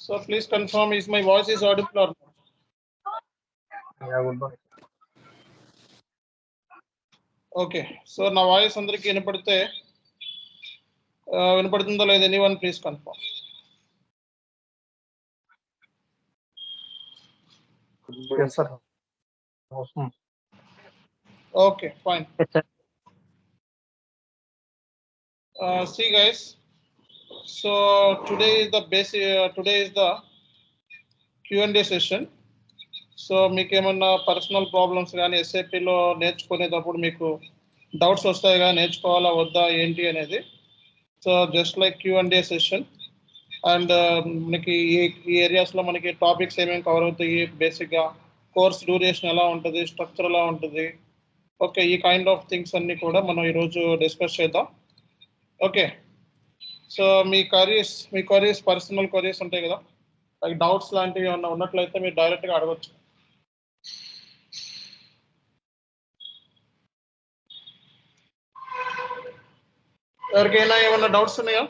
So please confirm is my voice is audible or not? Yeah, good morning. Okay. So నా voice అందరికి వినపడుతుందో లేదో anyone please confirm. Yes, sir. Okay, fine. See guys. So today is the Q&A session. So మీకు ఏమన్నా personal problems కానీ ఎస్ఏపిలో నేర్చుకునేటప్పుడు మీకు doubts వస్తాయి కానీ నేర్చుకోవాలా వద్దా ఏంటి అనేది. So just like Q&A session. And మనకి ఈ ఏరియాస్లో మనకి టాపిక్స్ ఏమేమి కవర్ అవుతాయి, బేసిక్గా కోర్స్ డ్యూరేషన్ ఎలా ఉంటుంది, స్ట్రక్చర్ ఎలా ఉంటుంది, ఓకే ఈ కైండ్ ఆఫ్ థింగ్స్ అన్నీ కూడా మనం ఈరోజు డిస్కస్ చేద్దాం. ఓకే. సో మీ క్వరీస్ పర్సనల్ క్వరీస్ ఉంటాయి కదా, లైక్ డౌట్స్ లాంటివి ఏమన్నా ఉన్నట్లయితే మీరు డైరెక్ట్గా అడగచ్చు. ఎవరికైనా ఏమన్నా డౌట్స్ ఉన్నాయా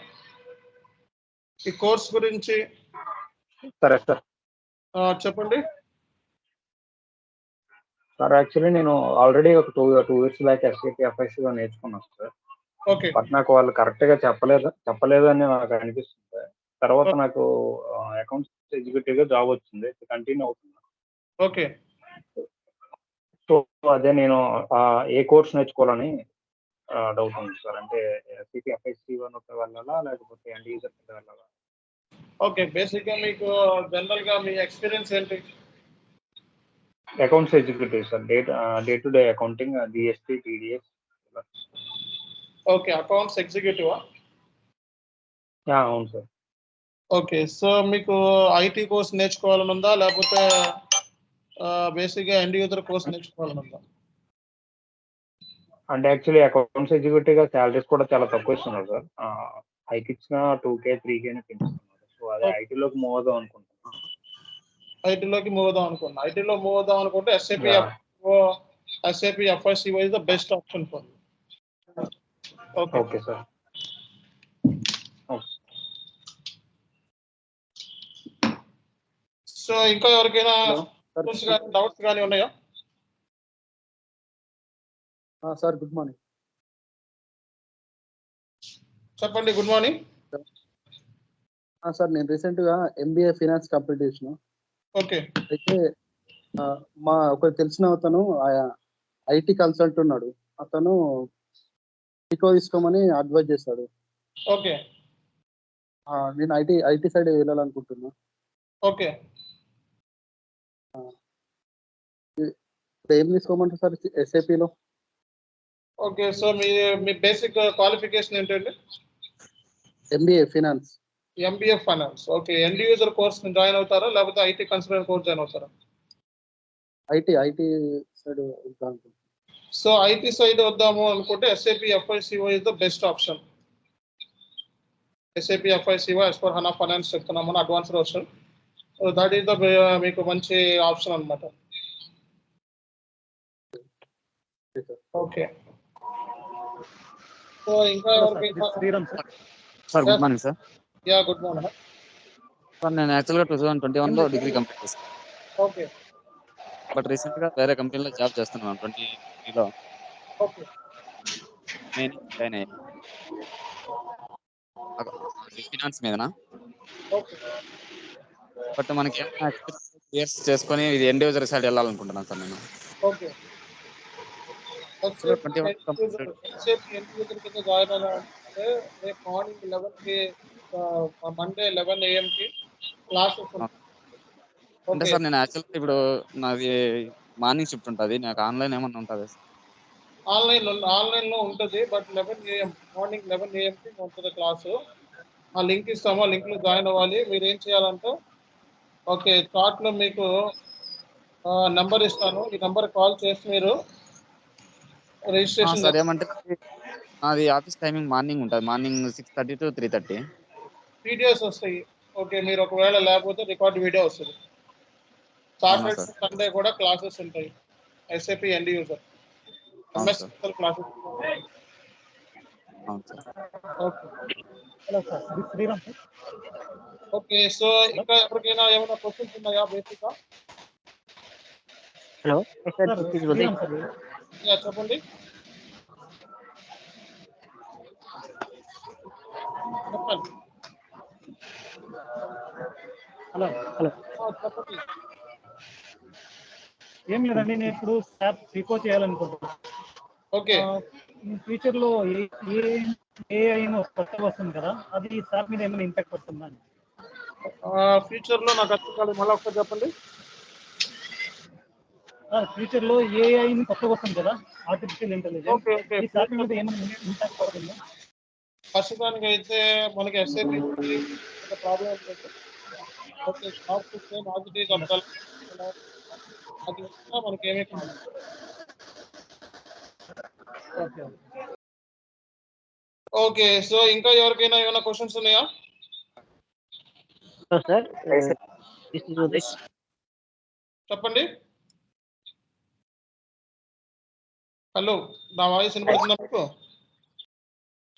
ఈ కోర్స్ గురించి? సరే సార్. చెప్పండి సార్ యాక్చువల్లీ నేను ఆల్రెడీ ఒక టూ ఇయర్స్ బ్యాక్ ఎస్ఏపీ ఎఫ్ఐసిలో నేర్చుకున్నాను సార్. ఓకే. బట్ నాకు వాళ్ళు కరెక్ట్గా చెప్పలేదు అని నాకు అనిపిస్తుంది సార్. తర్వాత నాకు అకౌంట్స్ ఎగ్జిక్యూటివ్గా జాబ్ వచ్చింది, కంటిన్యూ అవుతుంది. ఓకే. సో అదే నేను ఏ కోర్స్ నేర్చుకోవాలని డౌట్ ఉంది సార్. అంటే ఎస్ఏపీ ఎఫ్ఐసి వెళ్ళాలా లేకపోతే ఎండ్ యూజర్ వెళ్ళాలా? ఓకే. బేసిక్గా మీకు జనరల్గా మీ ఎక్స్పీరియన్స్ ఏంటి? Accounts executive sir. Day to day accounting, GST, TDS. Okay. అకౌంట్స్ ఎగ్జిక్యూటివా? అవును సార్. ఓకే. సో మీకు ఐటీ కోర్స్ నేర్చుకోవాలని ఉందా లేకపోతే బేసిక్గా ఎండ్ యూజర్ కోర్స్ నేర్చుకోవాలని ఉందా? అంటే యాక్చువల్లీ అకౌంట్స్ ఎగ్జిక్యూటివ్గా శాలరీస్ కూడా చాలా తక్కువ ఇస్తున్నారు సార్. హైక్ ఇచ్చిన 2K 3K పెంచుతున్నారు. సో అదే ఐటీలోకి మూవ్ అవుదాం అనుకుంటున్నాను. ఐటీలో మూవ్ అవుదాం అనుకుంటే SAP FIC is the best option for you. Okay sir. So ఇంకా ఎవరికైనా డౌట్స్ కానీ ఉన్నాయా? Sir good morning. చెప్పండి. Good morning sir. నేను రీసెంట్గా MBA ఫైనాన్స్ కంప్లీట్ చేసిన. ఓకే. అయితే మా ఒక తెలిసిన అతను ఐటీ కన్సల్ట్ ఉన్నాడు, అతను పికో తీసుకోమని అడ్వైజ్ చేస్తాడు. ఓకే. నేను ఐటీ సైడ్ వెళ్ళాలనుకుంటున్నా. ఓకే. ఏం తీసుకోమంటారు సార్ ఎస్ఏపిలో? ఓకే. సో మీ బేసిక్ క్వాలిఫికేషన్ ఏంటండి? MBA finance. MBA finance. Okay. End user course join అవుతారా లేకపోతే ఐటీ కన్సల్టెంట్ కోర్స్ జాయిన్ అవుతారా? ఐటీ సైడ్ వెళ్తాను. సో ఐటీ సైడ్ వద్దాము అనుకుంటే SAP FICO is the best option. SAP FICO S/4HANA finance చెప్తున్నాము, advanced version. So that is the మీకు మంచి ఆప్షన్ అన్నమాట. ఓకే. సో ఇంకా Sriram sir. Good morning sir. Yeah good morning sir. నేను యాక్చువల్గా 2021లో డిగ్రీ కంప్లీట్ చేశాను. ఓకే. బట్ రీసెంట్గా వేరే కంపెనీలో జాబ్ చేస్తున్నాను 2020లో. ఓకే. నేను జాయిన్ అయ్యాను ఫినాన్స్ మీదనా. ఓకే. బట్ మనకి ఇయర్స్ చేసుకొని ఇది ఎండ్ యూజర్ సైడ్ వెళ్ళాలనుకుంటున్నాను సార్ నేను. ఓకే. ఎస్ఏపీ ఎండ్ యూజర్ కింద జాయిన్ అవ్వాలంటే రేపు మార్నింగ్ 11కి మండే 11 AM క్లాసెస్ ఉంటాయి. అంటే సార్ నేను యాక్చువల్గా ఇప్పుడు నాది మార్నింగ్ షిఫ్ట్ ఉంటుంది, నాకు ఆన్లైన్ ఏమన్నా ఉంటుంది? ఆన్లైన్లో ఉంటుంది, బట్ 11 AM మార్నింగ్ 11 AM ఉంటుంది క్లాసు. ఆ లింక్ ఇస్తాము, ఆ లింక్లో జాయిన్ అవ్వాలి. మీరు ఏం చేయాలంటే ఓకే చాట్లో మీకు నెంబర్ ఇస్తాను, ఈ నెంబర్ కాల్ చేసి మీరు రిజిస్ట్రేషన్. సార్ ఏమంటే అది ఆఫీస్ టైమింగ్ మార్నింగ్ ఉంటుంది, మార్నింగ్ 6:30 to 3:30. వీడియోస్ వస్తాయి. ఓకే. మీరు ఒకవేళ లేకపోతే రికార్డ్ వీడియో వస్తుంది. సాటర్డే సండే కూడా క్లాసెస్ ఉంటాయి. SAP end user MS classes. అవును sir. Okay. Hello sir. Sriram sir. Okay, so ఇంకా ఎవరికైనా ఏమైనా క్వశ్చన్స్ ఉన్నాయా బేసిక్ గా? Hello sir, this is Uday. Yeah, చెప్పండి. చెప్పండి. హలో చెప్పండి. ఏం లేదండి, నేను ఇప్పుడు స్టాప్ రికో చేయాలనుకుంటున్నాను. ఓకే, ఫ్యూచర్ లో ఏఐ కొత్తగా వస్తుంది కదా, అది స్టాప్ మీద ఏమైనా ఇంపాక్ట్ వస్తుందా? ఫ్యూచర్ లో నాకు అర్థం కాలేదు, మళ్ళీ ఒకసారి చెప్పండి. ఫ్యూచర్ లో ఏఐ కొత్తగా వస్తుంది కదా, ఆర్టిఫిషియల్ ఇంటెలిజెన్స్, ఓకే ఓకే, ఈ స్టాప్ మీద ఏమైనా ఇంపాక్ట్ పడుతుందా? ప్రస్తుతానికి అయితే మనకి ఎస్ఐపి ప్రాబ్లం ఏంటంటే, ఓకే స్టాక్ పాజిటివ్ చెప్పాలి, అది వచ్చినా మనకి ఏమీ కాదు. ఓకే ఓకే, సో ఇంకా ఎవరికైనా ఏమైనా క్వశ్చన్స్ ఉన్నాయా? Sir, this is Uday. చెప్పండి. హలో, నా వాయిస్ వినపడుతుందా మీకు?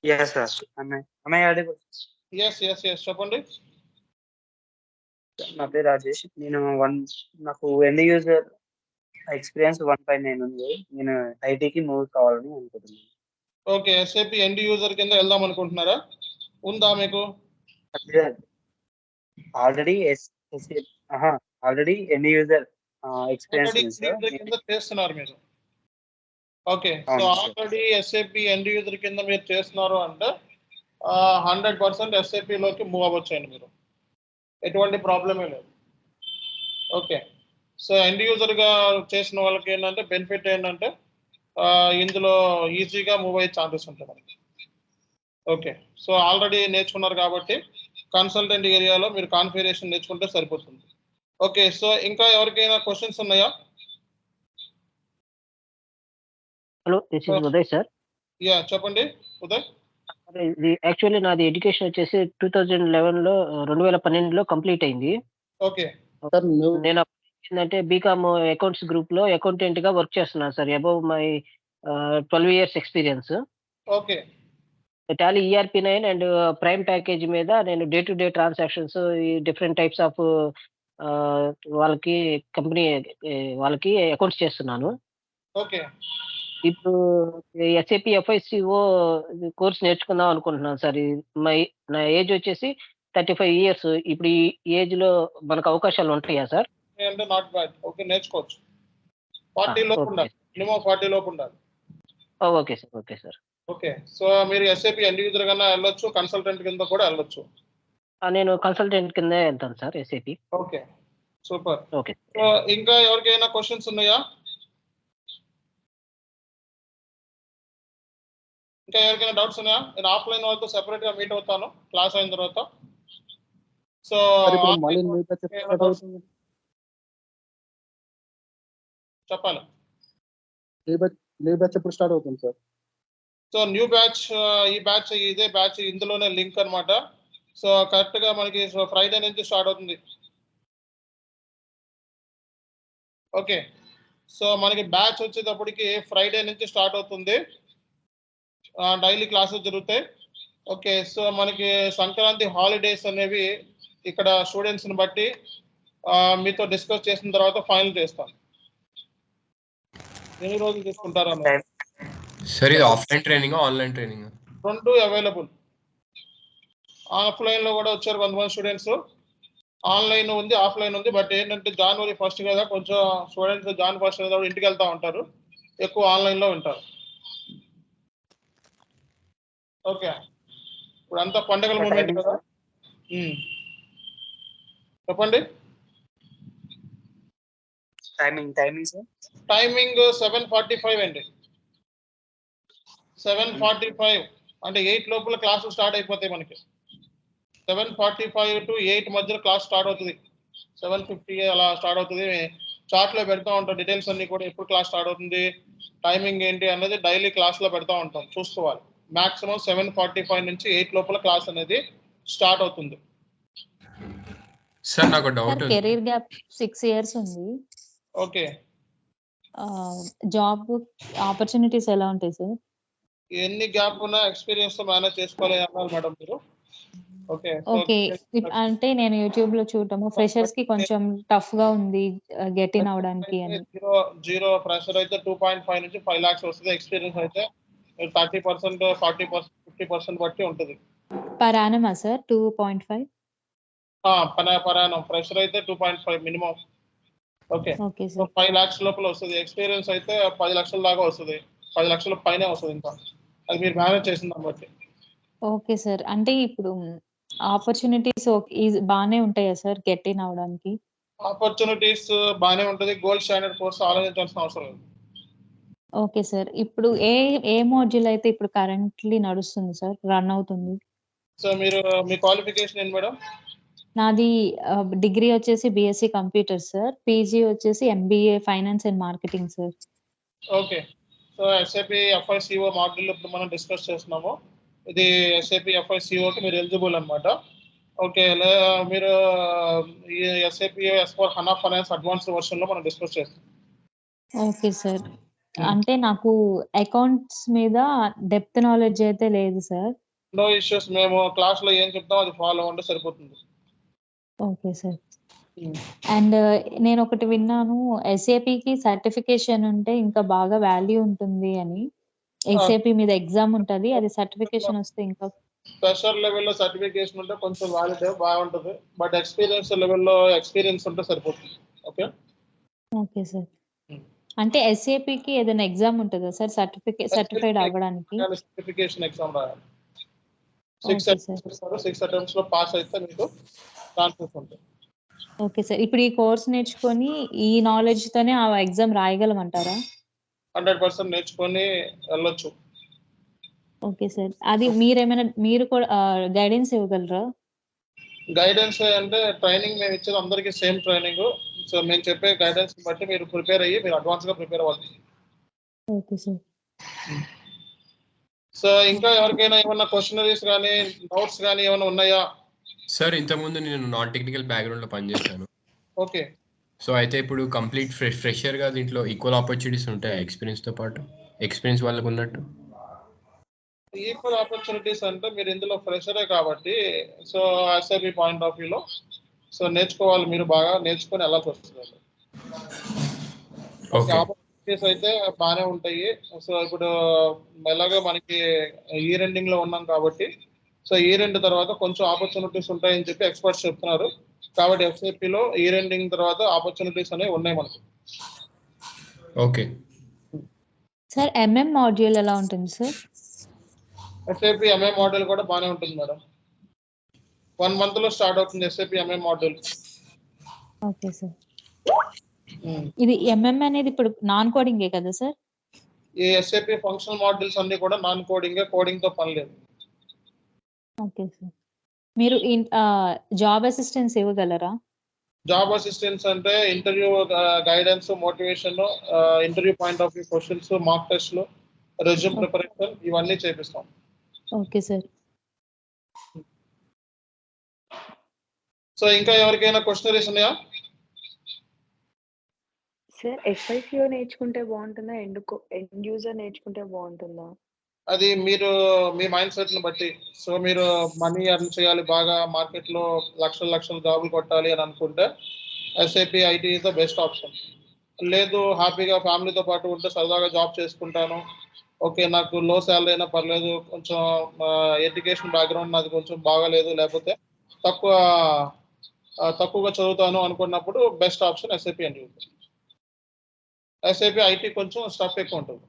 Yes, sir. Am I audible? Yes yes yes, చెప్పండి. నా పేరు రాజేష్. నాకు ఎండ్ యూజర్ ఎక్స్పీరియన్స్ 1.9 ఉంది. నేను ఐటీకి మూవ్ కావాలని అనుకుంటున్నాను. ఓకే, ఎస్ఐపి ఎండ్ యూజర్ కింద వెళ్దాం అనుకుంటున్నారా? ఉందా మీకు? Already end user experience already ఉంది ఎండ్ యూజర్ సార్. కింద చేస్తున్నారు మీరు. ఓకే, సో అవును sir. Already SIP end user కింద మీరు చేస్తున్నారు అంటే 100% ఎస్ఐపిలోకి మూవ్ అవ్వచ్చండి మీరు, ఎటువంటి ప్రాబ్లమే లేదు. ఓకే, సో ఎండ్ యూజర్గా చేసిన వాళ్ళకి ఏంటంటే బెనిఫిట్ ఏంటంటే ఇందులో ఈజీగా మూవ్ అయ్యే ఛాన్సెస్ ఉంటాయి మనకి. ఓకే, సో ఆల్రెడీ నేర్చుకున్నారు కాబట్టి కన్సల్టెంట్ ఏరియాలో మీరు కాన్ఫిగరేషన్ నేర్చుకుంటే సరిపోతుంది. ఓకే, సో ఇంకా ఎవరికైనా క్వశ్చన్స్ ఉన్నాయా? Hello, this is Uday sir. Yeah, చెప్పండి ఉదయ్. ఇది యాక్చువల్లీ నాది ఎడ్యుకేషన్ వచ్చేసి 2012లో కంప్లీట్ అయింది. ఓకే సార్ నువ్వు నేను ఏంటంటే బీకామ్ అకౌంట్స్ గ్రూప్ లో అకౌంటెంట్ గా వర్క్ చేస్తున్నాను sir. Above my 12 years experience. Okay Tally ERP9 and prime package మీద నేను డే టు డే ట్రాన్సాక్షన్స్, ఈ డిఫరెంట్ టైప్స్ ఆఫ్ వాళ్ళకి కంపెనీ వాళ్ళకి అకౌంట్స్ చేస్తున్నాను. ఓకే ఇప్పుడు SAP FICO కోర్స్ నేర్చుకుందాం అనుకుంటున్నాను సార్. నా ఏజ్ వచ్చేసి 35 years. ఇప్పుడు ఈ ఏజ్ లో మనకు అవకాశాలు ఉంటాయా సార్? అంటే నాట్ బ్యాడ్. ఓకే, నేర్చుకోవచ్చు. 40 లోపు ఉండాలి, మినిమం 40 లోపు ఉండాలి. Okay sir, okay sir. Okay, so మీరు ఎస్ఐపి ఎండ్ యూజర్ కన్నా వెళ్ళొచ్చు, కన్సల్టెంట్ కింద కూడా వెళ్ళొచ్చు. నేను కన్సల్టెంట్ కింద వెళ్తాను sir SAP. Okay, super. Okay, so ఇంకా ఎవరికైనా క్వశ్చన్స్ ఉన్నాయా? ఇంకా ఎవరికైనా డౌట్స్ ఉన్నాయా? నేను ఆఫ్లైన్ వాళ్ళతో సెపరేట్ గా మీట్ అవుతాను క్లాస్ అయిన తర్వాత. సో సార్ ఇప్పుడు మళ్ళీ న్యూ బ్యాచ్ స్టార్ట్ అవుతుంది. చెప్పాలి. న్యూ బ్యాచ్ ఎప్పుడు స్టార్ట్ అవుతుంది సార్? సో న్యూ బ్యాచ్, ఈ బ్యాచ్ ఇదే బ్యాచ్, ఇందులోనే లింక్ అన్నమాట. సో కరెక్ట్ గా మనకి ఫ్రైడే నుంచి స్టార్ట్ అవుతుంది. ఓకే, సో మనకి బ్యాచ్ వచ్చేటప్పటికి ఫ్రైడే నుంచి స్టార్ట్ అవుతుంది. డైలీ క్లాసెస్ జరుగుతాయి. ఓకే, సో మనకి సంక్రాంతి హాలిడేస్ అనేవి ఇక్కడ స్టూడెంట్స్ని బట్టి మీతో డిస్కస్ చేసిన తర్వాత ఫైనల్ చేస్తాను. ఎన్ని రోజులు తీసుకుంటారా? సార్ ఇది ఆఫ్లైన్ ట్రైనింగ్ ఆన్లైన్ ట్రైనింగ్? రెండు అవైలబుల్. ఆఫ్లైన్ లో కూడా వచ్చారు కొంతమంది స్టూడెంట్స్, ఆన్లైన్ ఉంది, ఆఫ్లైన్ ఉంది. బట్ ఏంటంటే January 1st కదా, కొంచెం స్టూడెంట్స్ January 1st కదా ఇంటికి వెళ్తా ఉంటారు, ఎక్కువ ఆన్లైన్ లో ఉంటారు. ఓకే, ఇప్పుడు అంతా పండగల మూమెంట్ కదా. చెప్పండి. Timing sir? టైమింగ్ 7:45 అండి. 7:45 అంటే 8 లోపల క్లాసులు స్టార్ట్ అయిపోతాయి మనకి. 7:45 to 8 మధ్యలో క్లాస్ స్టార్ట్ అవుతుంది. 7:50 అలా స్టార్ట్ అవుతుంది. చార్ట్ లో పెడతా ఉంటాం డీటెయిల్స్ అన్ని కూడా, ఎప్పుడు క్లాస్ స్టార్ట్ అవుతుంది, టైమింగ్ ఏంటి అన్నది డైలీ క్లాస్ లో పెడతా ఉంటాం, చూసుకోవాలి. మాక్సిమం 7:45 నుంచి 8 లోపల క్లాస్ అనేది స్టార్ట్ అవుతుంది. సార్ నాకు డౌట్. కెరీర్ గ్యాప్ 6 years ఉంది. ఓకే, జాబ్ ఆపర్చునిటీస్ ఎలా ఉంటాయి సార్? ఎన్ని గ్యాప్ ఉన్నా ఎక్స్పీరియన్స్ తో మేనేజ్ చేసుకోవాలి అన్నారు మేడం మీరు. Okay okay. అంటే నేను యూట్యూబ్ లో చూడటము ఫ్రెషర్స్ కి కొంచెం టఫ్ గా ఉంది గెట్ ఇన్ అవడానికి అని. జీరో ఫ్రెషర్ అయితే 2.5 నుంచి 5 lakhs వస్తుంది. ఎక్స్పీరియన్స్ అయితే 30%, 40%, 50% బట్టి ఉంటుంది. పర్ యానమా సార్ 2.5? పరాణం ఫ్రెషర్ అయితే 2.5 minimum. Okay, okay so sir. 5 lakhs లోపల వస్తుంది. ఎక్స్పీరియన్స్ అయితే 10 లక్షల దాకా వస్తుంది. 10 లక్షల పైనే వస్తుంది. ఇంకా అది మీరు మేనేజ్ చేసిన దాన్ని బట్టి. Okay sir. అంటే ఇప్పుడు ఆపర్చునిటీస్ బానే ఉంటాయా సార్ గెట్ ఇన్ అవ్వడానికి? ఆపర్చునిటీస్ బాగానే ఉంటుంది. గోల్డ్ స్టాండర్డ్ కోర్స్ ఆలోచించాల్సిన అవసరం లేదు. Okay sir. ఇప్పుడు ఏ మాడ్యూల్ అయితే ఇప్పుడు కరెంట్‌లీ నడుస్తుంది సార్? రన్ అవుతుంది? సో మీరు మీ క్వాలిఫికేషన్ ఏంటి మేడం? నాది డిగ్రీ వచ్చేసి బీఎస్సీ కంప్యూటర్స్ సార్. పీజీ వచ్చేసి MBA finance and marketing sir. Okay, so SAP FICO module ఇప్పుడు మనం డిస్కస్ చేస్తున్నాము. ఇది ఎస్ఏపి ఎఫ్ఐసిఓకి మీరు ఎలిజిబుల్ అనమాట. ఓకే, మీరు ఈ SAP S4 HANA finance advanced వర్షన్లో మనం డిస్కస్ చేస్తాం. Okay sir. అంటే నాకు అకౌంట్స్ మీద డెప్త్ నాలెడ్జ్ అయితే లేదు సార్. నో ఇష్యూస్, మేము క్లాస్లో ఏం చెప్తాం అది ఫాలో అవ్వండి సరిపోతుంది. Okay sir. అండ్ నేను ఒకటి విన్నాను, ఎస్ఏపికి సర్టిఫికేషన్ ఉంటే ఇంకా బాగా వాల్యూ ఉంటుంది అని. ఎస్ఏపి మీద ఎగ్జామ్ ఉంటది. అది సర్టిఫికేషన్ వస్తే ఇంకా ఫ్రెషర్ లెవెల్లో సర్టిఫికేషన్ ఉంటే కొంచెం వాలిడ్ బాగుంటుంది. బట్ ఎక్స్పీరియన్స్ లెవెల్లో ఎక్స్పీరియన్స్ ఉంటే సరిపోతుంది. ఓకే. Okay sir. అంటే ఎస్ఏపికి ఏదైనా ఎగ్జామ్ ఉంటుందా సార్ సర్టిఫైడ్ అవ్వడానికి? సర్టిఫికేషన్ ఎగ్జామ్ రాయాలి. Okay sir. 6 attempts లో పాస్ అయితే మీకు ఛాన్సెస్ ఉంటాయి. Okay sir. ఇప్పుడు ఈ కోర్స్ నేర్చుకొని ఈ నాలెడ్జ్ తోనే ఆ ఎగ్జామ్ రాయగలమంటారా? 100% నేర్చుకొని వెళ్ళొచ్చు. Okay sir. అది మీరు కూడా గైడెన్స్ ఇవ్వగలరా? గైడెన్స్ అంటే ట్రైనింగ్ మేము ఇచ్చేది అందరికీ సేమ్ ట్రైనింగ్. సో మేము చెప్పే గైడెన్స్ బట్టి మీరు ప్రిపేర్ అయ్యి మీరు అడ్వాన్స్గా ప్రిపేర్ అవ్వాలి. Okay sir. సో ఇంకా ఎవరికైనా ఏమన్నా క్వశ్చనరీస్ కానీ డౌట్స్ కానీ ఏమైనా ఉన్నాయా? సార్ ఇంతకుముందు నేను నాన్ టెక్నికల్ బ్యాక్గ్రౌండ్లో పనిచేశాను. ఓకే, సో అయితే ఇప్పుడు కంప్లీట్ ఫ్రెషర్గా దీంట్లో ఈక్వల్ ఆపర్చునిటీస్ ఉంటాయి ఎక్స్పీరియన్స్తో పాటు, ఎక్స్పీరియన్స్ వాళ్ళకు ఉన్నట్టు? ఈక్వల్ ఆపర్చునిటీస్ అంటే మీరు ఇందులో ఫ్రెషరే కాబట్టి, సో ఎస్ఐబి పాయింట్ ఆఫ్ వ్యూలో సో నేర్చుకోవాలి, మీరు బాగా నేర్చుకొని వెళ్ళాల్సి వస్తుంది. ఓకే, ఆపర్చునిటీస్ అయితే బాగానే ఉంటాయి. సో ఇప్పుడు ఎలాగో మనకి ఇయర్ ఎండింగ్ లో ఉన్నాం కాబట్టి, సో ఇయర్ ఎండ్ తర్వాత కొంచెం ఆపర్చునిటీస్ ఉంటాయని చెప్పి ఎక్స్పర్ట్స్ చెప్తున్నారు. కాబట్టి ఎఫ్ఏపిలో ఇయర్ ఎండింగ్ తర్వాత ఆపర్చునిటీస్ అనేవి ఉన్నాయి మనకు. ఓకే సార్ ఎంఎం మాడ్యూల్ ఎలా ఉంటుంది సార్? ఎస్ఏపి ఎంఏ మోడల్ కూడా బాగానే ఉంటుంది మేడం. 1 month లో స్టార్ట్ అవుతుంది SAP MA model. Okay sir. ఇది ఎంఎం అనేది ఇప్పుడు నాన్ కోడింగే కదా సార్? ఈ ఎస్ఏపి ఫంక్షనల్ మోడల్స్ అన్ని కూడా నాన్ కోడింగ్, కోడింగ్ తో పని లేదు. Okay sir. మీరు జాబ్ అసిస్టెన్స్ ఇవ్వగలరా? జాబ్ అసిస్టెన్స్ అంటే interview guidance, motivation, interview point of view questions, mock టెస్ట్లు, రెజ్యూమ్ ప్రిపరేషన్ ఇవన్నీ చేపిస్తాం. Okay sir. సో ఇంకా ఎవరికైనా క్వశ్చనరీస్ ఉన్నాయా? సార్ ఎఫ్ఐసిఓ నేర్చుకుంటే బాగుంటుందా, ఎండ్ యూజర్ నేర్చుకుంటే బాగుంటుందా? అది మీరు మీ మైండ్ సెట్ ని బట్టి. సో మీరు మనీ ఎర్న్ చేయాలి, బాగా మార్కెట్లో లక్షల జాబులు కొట్టాలి అని అనుకుంటే SAP IT is the best option. లేదు హ్యాపీగా ఫ్యామిలీతో పాటు ఉంటే సరదాగా జాబ్ చేసుకుంటాను, ఓకే నాకు లో శాలరీ అయినా పర్లేదు, కొంచెం ఎడ్యుకేషన్ బ్యాక్గ్రౌండ్ నాది కొంచెం బాగాలేదు, లేకపోతే తక్కువగా చదువుతాను అనుకున్నప్పుడు బెస్ట్ ఆప్షన్ ఎస్ఏపి అండి. ఎస్ఏపి ఐటీ కొంచెం స్టఫ్ ఎక్కువ ఉంటుంది.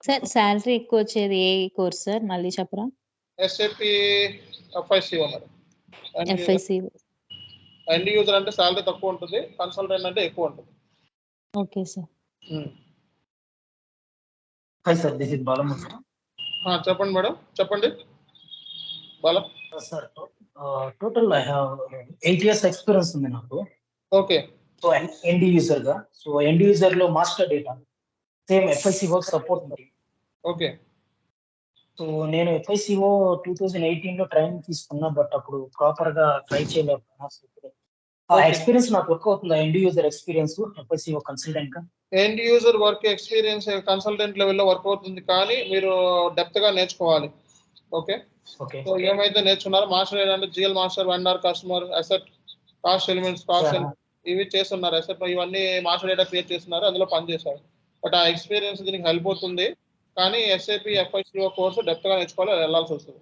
సార్ శాలరీ ఎక్కువ వచ్చేది ఏ కోర్స్ సార్ మళ్ళీ చెప్పరా? SAP FICO madam. FICO. End user అంటే శాలరీ తక్కువ ఉంటుంది, కన్సల్టెంట్ అంటే ఎక్కువ ఉంటుంది. Okay sir. Hi sir, this is Balamma sir. చెప్పండి మేడం, చెప్పండి Bala. Sir total I have 8 years experience ఉంది నాకు. ఓకే. సో ఎండ్ యూజర్ గా, సో ఎండ్ యూజర్ లో master data same FICO support ఉంది. ఓకే. సో నేను ఎఫ్ఐసిఓ 2018 లో ట్రైనింగ్ తీసుకున్నా, బట్ అప్పుడు ప్రాపర్ గా ట్రై చేయలేకపోయినా. ఆ ఎక్స్పీరియన్స్ నాకు వర్క్ అవుతుందా, end user experience FICO consultant గా? End user work experience consultant లెవెల్లో వర్క్ అవుతుంది, కానీ మీరు డెప్త్ గా నేర్చుకోవాలి. ఓకే. ఓకే సో ఏమైతే నేర్చుకున్నారో మాస్టర్ ఏంటంటే GL master, vendor, customer, asset, cost elements, cost ఇవి చేస్తున్నారు. అసెట్ ఇవన్నీ మాస్టర్ డేటా క్రియేట్ చేస్తున్నారు, అందులో పనిచేశారు. బట్ ఆ ఎక్స్పీరియన్స్ దీనికి హెల్ప్ అవుతుంది. కానీ SAP FICO కోర్సు డెప్త్ గా నేర్చుకోవాలి, వెళ్ళాల్సి వస్తుంది.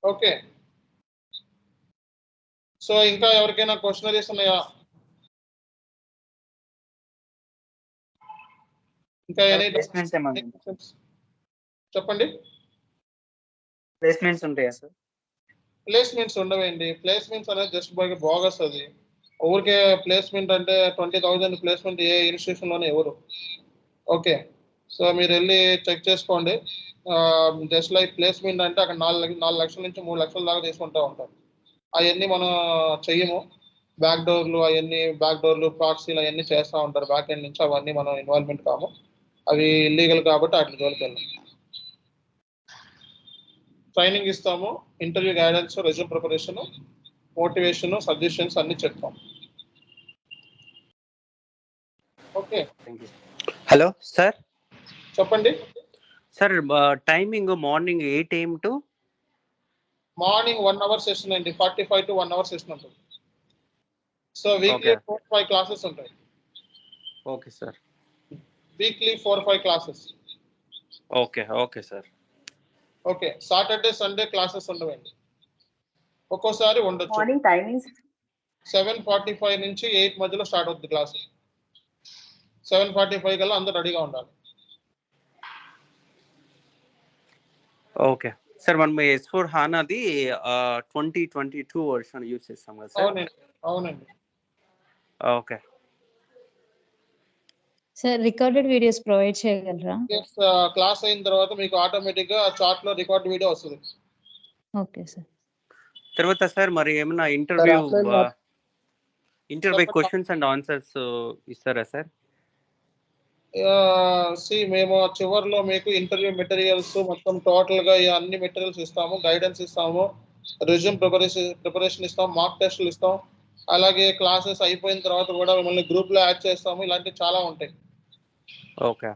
ఓకే. సో ఇంకా ఎవరికైనా క్వశ్చనరీస్ ఉన్నాయా? ఇంకా చెప్పండి. ప్లేస్మెంట్స్ ఉంటాయా సార్? ప్లేస్మెంట్స్ ఉండవండి. ప్లేస్మెంట్స్ అనేది జస్ట్ బోగస్. అది ఊరికే ప్లేస్మెంట్ అంటే 20,000 ప్లేస్మెంట్ ఏ ఇన్స్టిట్యూషన్ లోనే ఎవరు. ఓకే. సో మీరు వెళ్ళి చెక్ చేసుకోండి. జస్ట్ లైక్ ప్లేస్మెంట్ అంటే అక్కడ 4 లక్షల నుంచి 3 లక్షల దాకా తీసుకుంటూ ఉంటారు. అవన్నీ మనం చెయ్యము. బ్యాక్ డోర్లు ప్రాక్సీలు అవన్నీ చేస్తూ ఉంటారు బ్యాక్ ఎండ్ నుంచి. అవన్నీ మనం ఇన్వాల్వ్మెంట్ కాము, అవి ఇల్లీగల్ కాబట్టి అట్లా జోలికి వెళ్ళాం. ట్రైనింగ్ ఇస్తాము, interview guidance, resume preparation, motivation, suggestions అన్ని చెప్తాం. ఓకే. Hello sir. చెప్పండి sir. Timing morning 8 AM to morning 1 hour session అండి. 45 to 1 hour సెషన్ ఉంటుంది. సో వీక్లీ 4-5 క్లాసెస్ ఉంటాయి. Okay sir. Weekly 4-5 classes. Okay sir. Okay. Saturday Sunday classes ఉండవండి, ఒక్కోసారి ఉండొచ్చు. Morning timings 7:45 నుంచి 8 మధ్యలో స్టార్ట్ అవుతుంది క్లాస్. 7:45 కల్లా అందరూ రెడీగా ఉండాలి. Okay sir. మనం S4 HANAది 2022 వర్షన్ యూజ్ చేస్తాం కదా సార్? అవునండి. Okay sir, recorded videos provide చేయగలరా? క్లాస్ అయిన తర్వాత మీకు ఆటోమేటిక్ గా చార్ట్ లో రికార్డ్ వీడియో వస్తుంది. Okay sir. తర్వాత సార్ మరి ఏమైనా ఇంటర్వ్యూ క్వశ్చన్స్ అండ్ ఆన్సర్స్ ఇస్తారా సార్? మేము చివరిలో మీకు ఇంటర్వ్యూ మెటీరియల్స్ మొత్తం టోటల్ గా అన్ని మెటీరియల్స్ ఇస్తాము, గైడెన్స్ ఇస్తాము, రెజ్యూమ్ ప్రిపరేషన్ ఇస్తాం, మార్క్ టెస్ట్లు ఇస్తాం. అలాగే క్లాసెస్ అయిపోయిన తర్వాత కూడా మిమ్మల్ని గ్రూప్ లో యాడ్ చేస్తాము. ఇలాంటివి చాలా ఉంటాయి. ఓకే.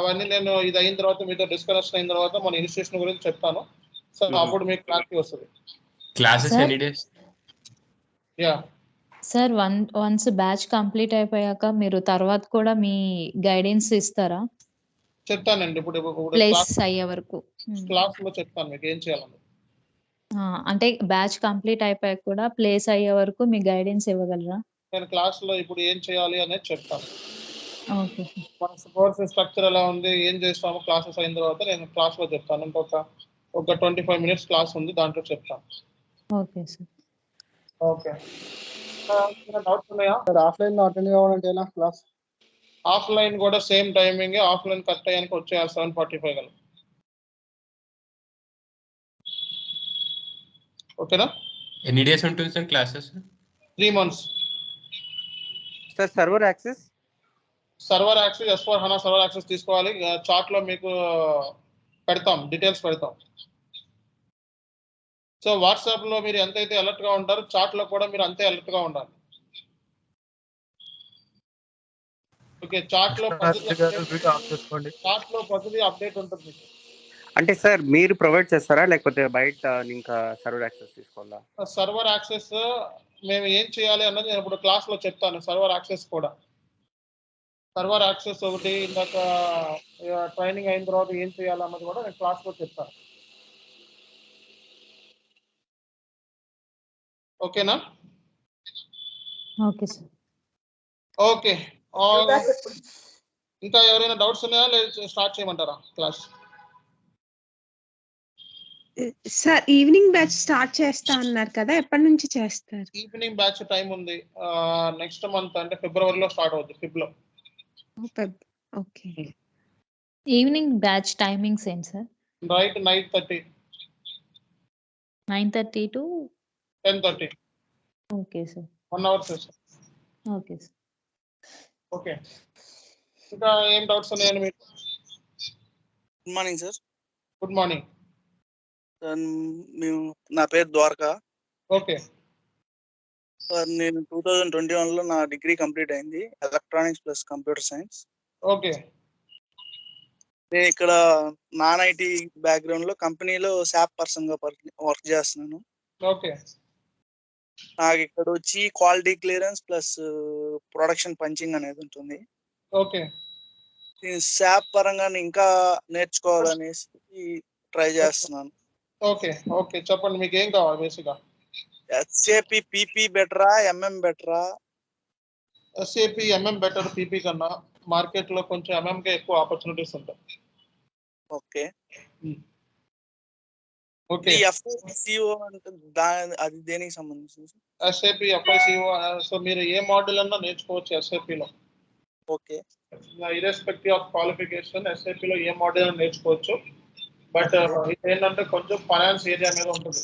అవన్నీ నేను ఇది అయిన తర్వాత మీతో డిస్కషన్ అయిన తర్వాత మన ఇన్స్టిట్యూషన్ గురించి చెప్తాను. సో అప్పుడు మీకు క్లారిటీ వస్తుంది. క్లాసెస్ ఎన్ని days? Yeah sir, once batch complete అయిపోయాక మీరు తర్వాత కూడా మీ గైడెన్స్ ఇస్తారా? చెప్తానండి. ఇప్పుడు ప్లేస్ అయ్యే వరకు క్లాస్ లో చెప్తాను మీకు ఏం చేయాలని. అంటే బ్యాచ్ కంప్లీట్ అయిపోయాక కూడా ప్లేస్ అయ్యే వరకు మీ గైడెన్స్ ఇవ్వగలరా? నేను క్లాస్ లో ఇప్పుడు ఏం చేయాలి అనేది చెప్తాను. ఓకే. మన కోర్స్ స్ట్రక్చర్ ఎలా ఉంది, ఏం చేస్తాము క్లాసెస్ అయిన తర్వాత నేను క్లాస్ లో చెప్తాను. ఒక 25 minutes క్లాస్ ఉంది, దాంట్లో చెప్తాను. Okay sir. ఓకే. డౌట్స్ ఉన్నాయా? ఆఫ్లైన్ లో అటెండ్ కావాలంటే ఎలా క్లాస్? ఆఫ్లైన్ కూడా సేమ్ టైమింగ్. ఆఫ్లైన్ కరెక్ట్ అయ్యానికి వచ్చేయాలి 7:45 గల. ఓకేనా? ఎన్ని డేస్ ఉంటుంది sir classes? 3 months. Sir server access S4 HANA server access తీసుకోవాలి. చార్ట్ లో మీకు పెడతాం, డీటెయిల్స్ పెడతాం. సో వాట్సాప్ లో మీరు ఎంతైతే అలర్ట్ గా ఉంటారో చార్ట్ లో కూడా మీరు అంతే అలర్ట్ గా ఉండాలి. ఓకే. చార్ట్ లో ప్రతిదీ అప్డేట్ ఉంటుంది. అంటే సార్ మీరు ప్రొవైడ్ చేస్తారా లేకపోతే బయట ఇంకా సర్వర్ యాక్సెస్ తీసుకోవాలా? సర్వర్ యాక్సెస్ మేము ఏం చేయాలి అన్నది నేను ఇప్పుడు క్లాస్ లో చెప్తాను. సర్వర్ యాక్సెస్ ఒకటి ఇందాక ట్రైనింగ్ అయిన తర్వాత ఏం చేయాలన్నది కూడా నేను క్లాస్ లో చెప్తాను. ఓకేనా? Okay sir. ఓకే. ఇంకా ఎవరైనా డౌట్స్ ఉన్నాయా లేదా స్టార్ట్ చేయమంటారా class? Sir evening batch start చేస్తా అన్నారు కదా, ఎప్పటి నుంచి చేస్తారు? ఈవినింగ్ బ్యాచ్ టైం ఉంది. నెక్స్ట్ మంత్ అంటే ఫిబ్రవరిలో స్టార్ట్ అవుతుంది. ఫిబ్లో. ఓకే. ఈవినింగ్ బ్యాచ్ టైమింగ్స్ ఏంటి sir? Right 9:30. 9:30 to 10:30. Okay sir. 1 hour session. Okay sir. Okay. ఇంకా ఏం డౌట్స్ ఉన్నాయండి మీకు? Good morning sir. Good morning sir. నా పేరు ద్వారకా. ఓకే సార్, నేను 2021లో నా డిగ్రీ కంప్లీట్ అయింది, electronics plus computer science. Okay. నేను ఇక్కడ నాన్ ఐటీ బ్యాక్గ్రౌండ్ లో కంపెనీలో శాప్ పర్సన్ గా వర్క్ చేస్తున్నాను. ఓకే. నాకు ఇక్కడ వచ్చి quality clearance plus production punching అనేది ఉంటుంది. ఓకే. శాప్ పరంగా ఇంకా నేర్చుకోవాలనేసి ట్రై చేస్తున్నాను. ఓకే. ఓకే, చెప్పండి మీకు ఏం కావాలి బేసిక్గా? ఎస్ఏపి పీపీ బెటరా ఎంఎం బెటరా? ఎస్ఏపి ఎంఎం బెటర్ పీపీ కన్నా. మార్కెట్లో కొంచెం ఎంఎంకే ఎక్కువ ఆపర్చునిటీస్ ఉంటాయి. ఓకే. ఓకే. ఎఫ్ఐసిఓ అంటే అది దేనికి సంబంధించి? SAP FICO. సో మీరు ఏ మోడల్ అన్నా నేర్చుకోవచ్చు ఎస్ఏపిలో. ఓకే. ఇర్రెస్పెక్టివ్ ఆఫ్ క్వాలిఫికేషన్ ఎస్ఏపిలో ఏ మోడల్ అన్నా నేర్చుకోవచ్చు. బట్ ఇది ఏంటంటే కొంచెం ఫైనాన్స్ ఏరియా మీద ఉంటుంది.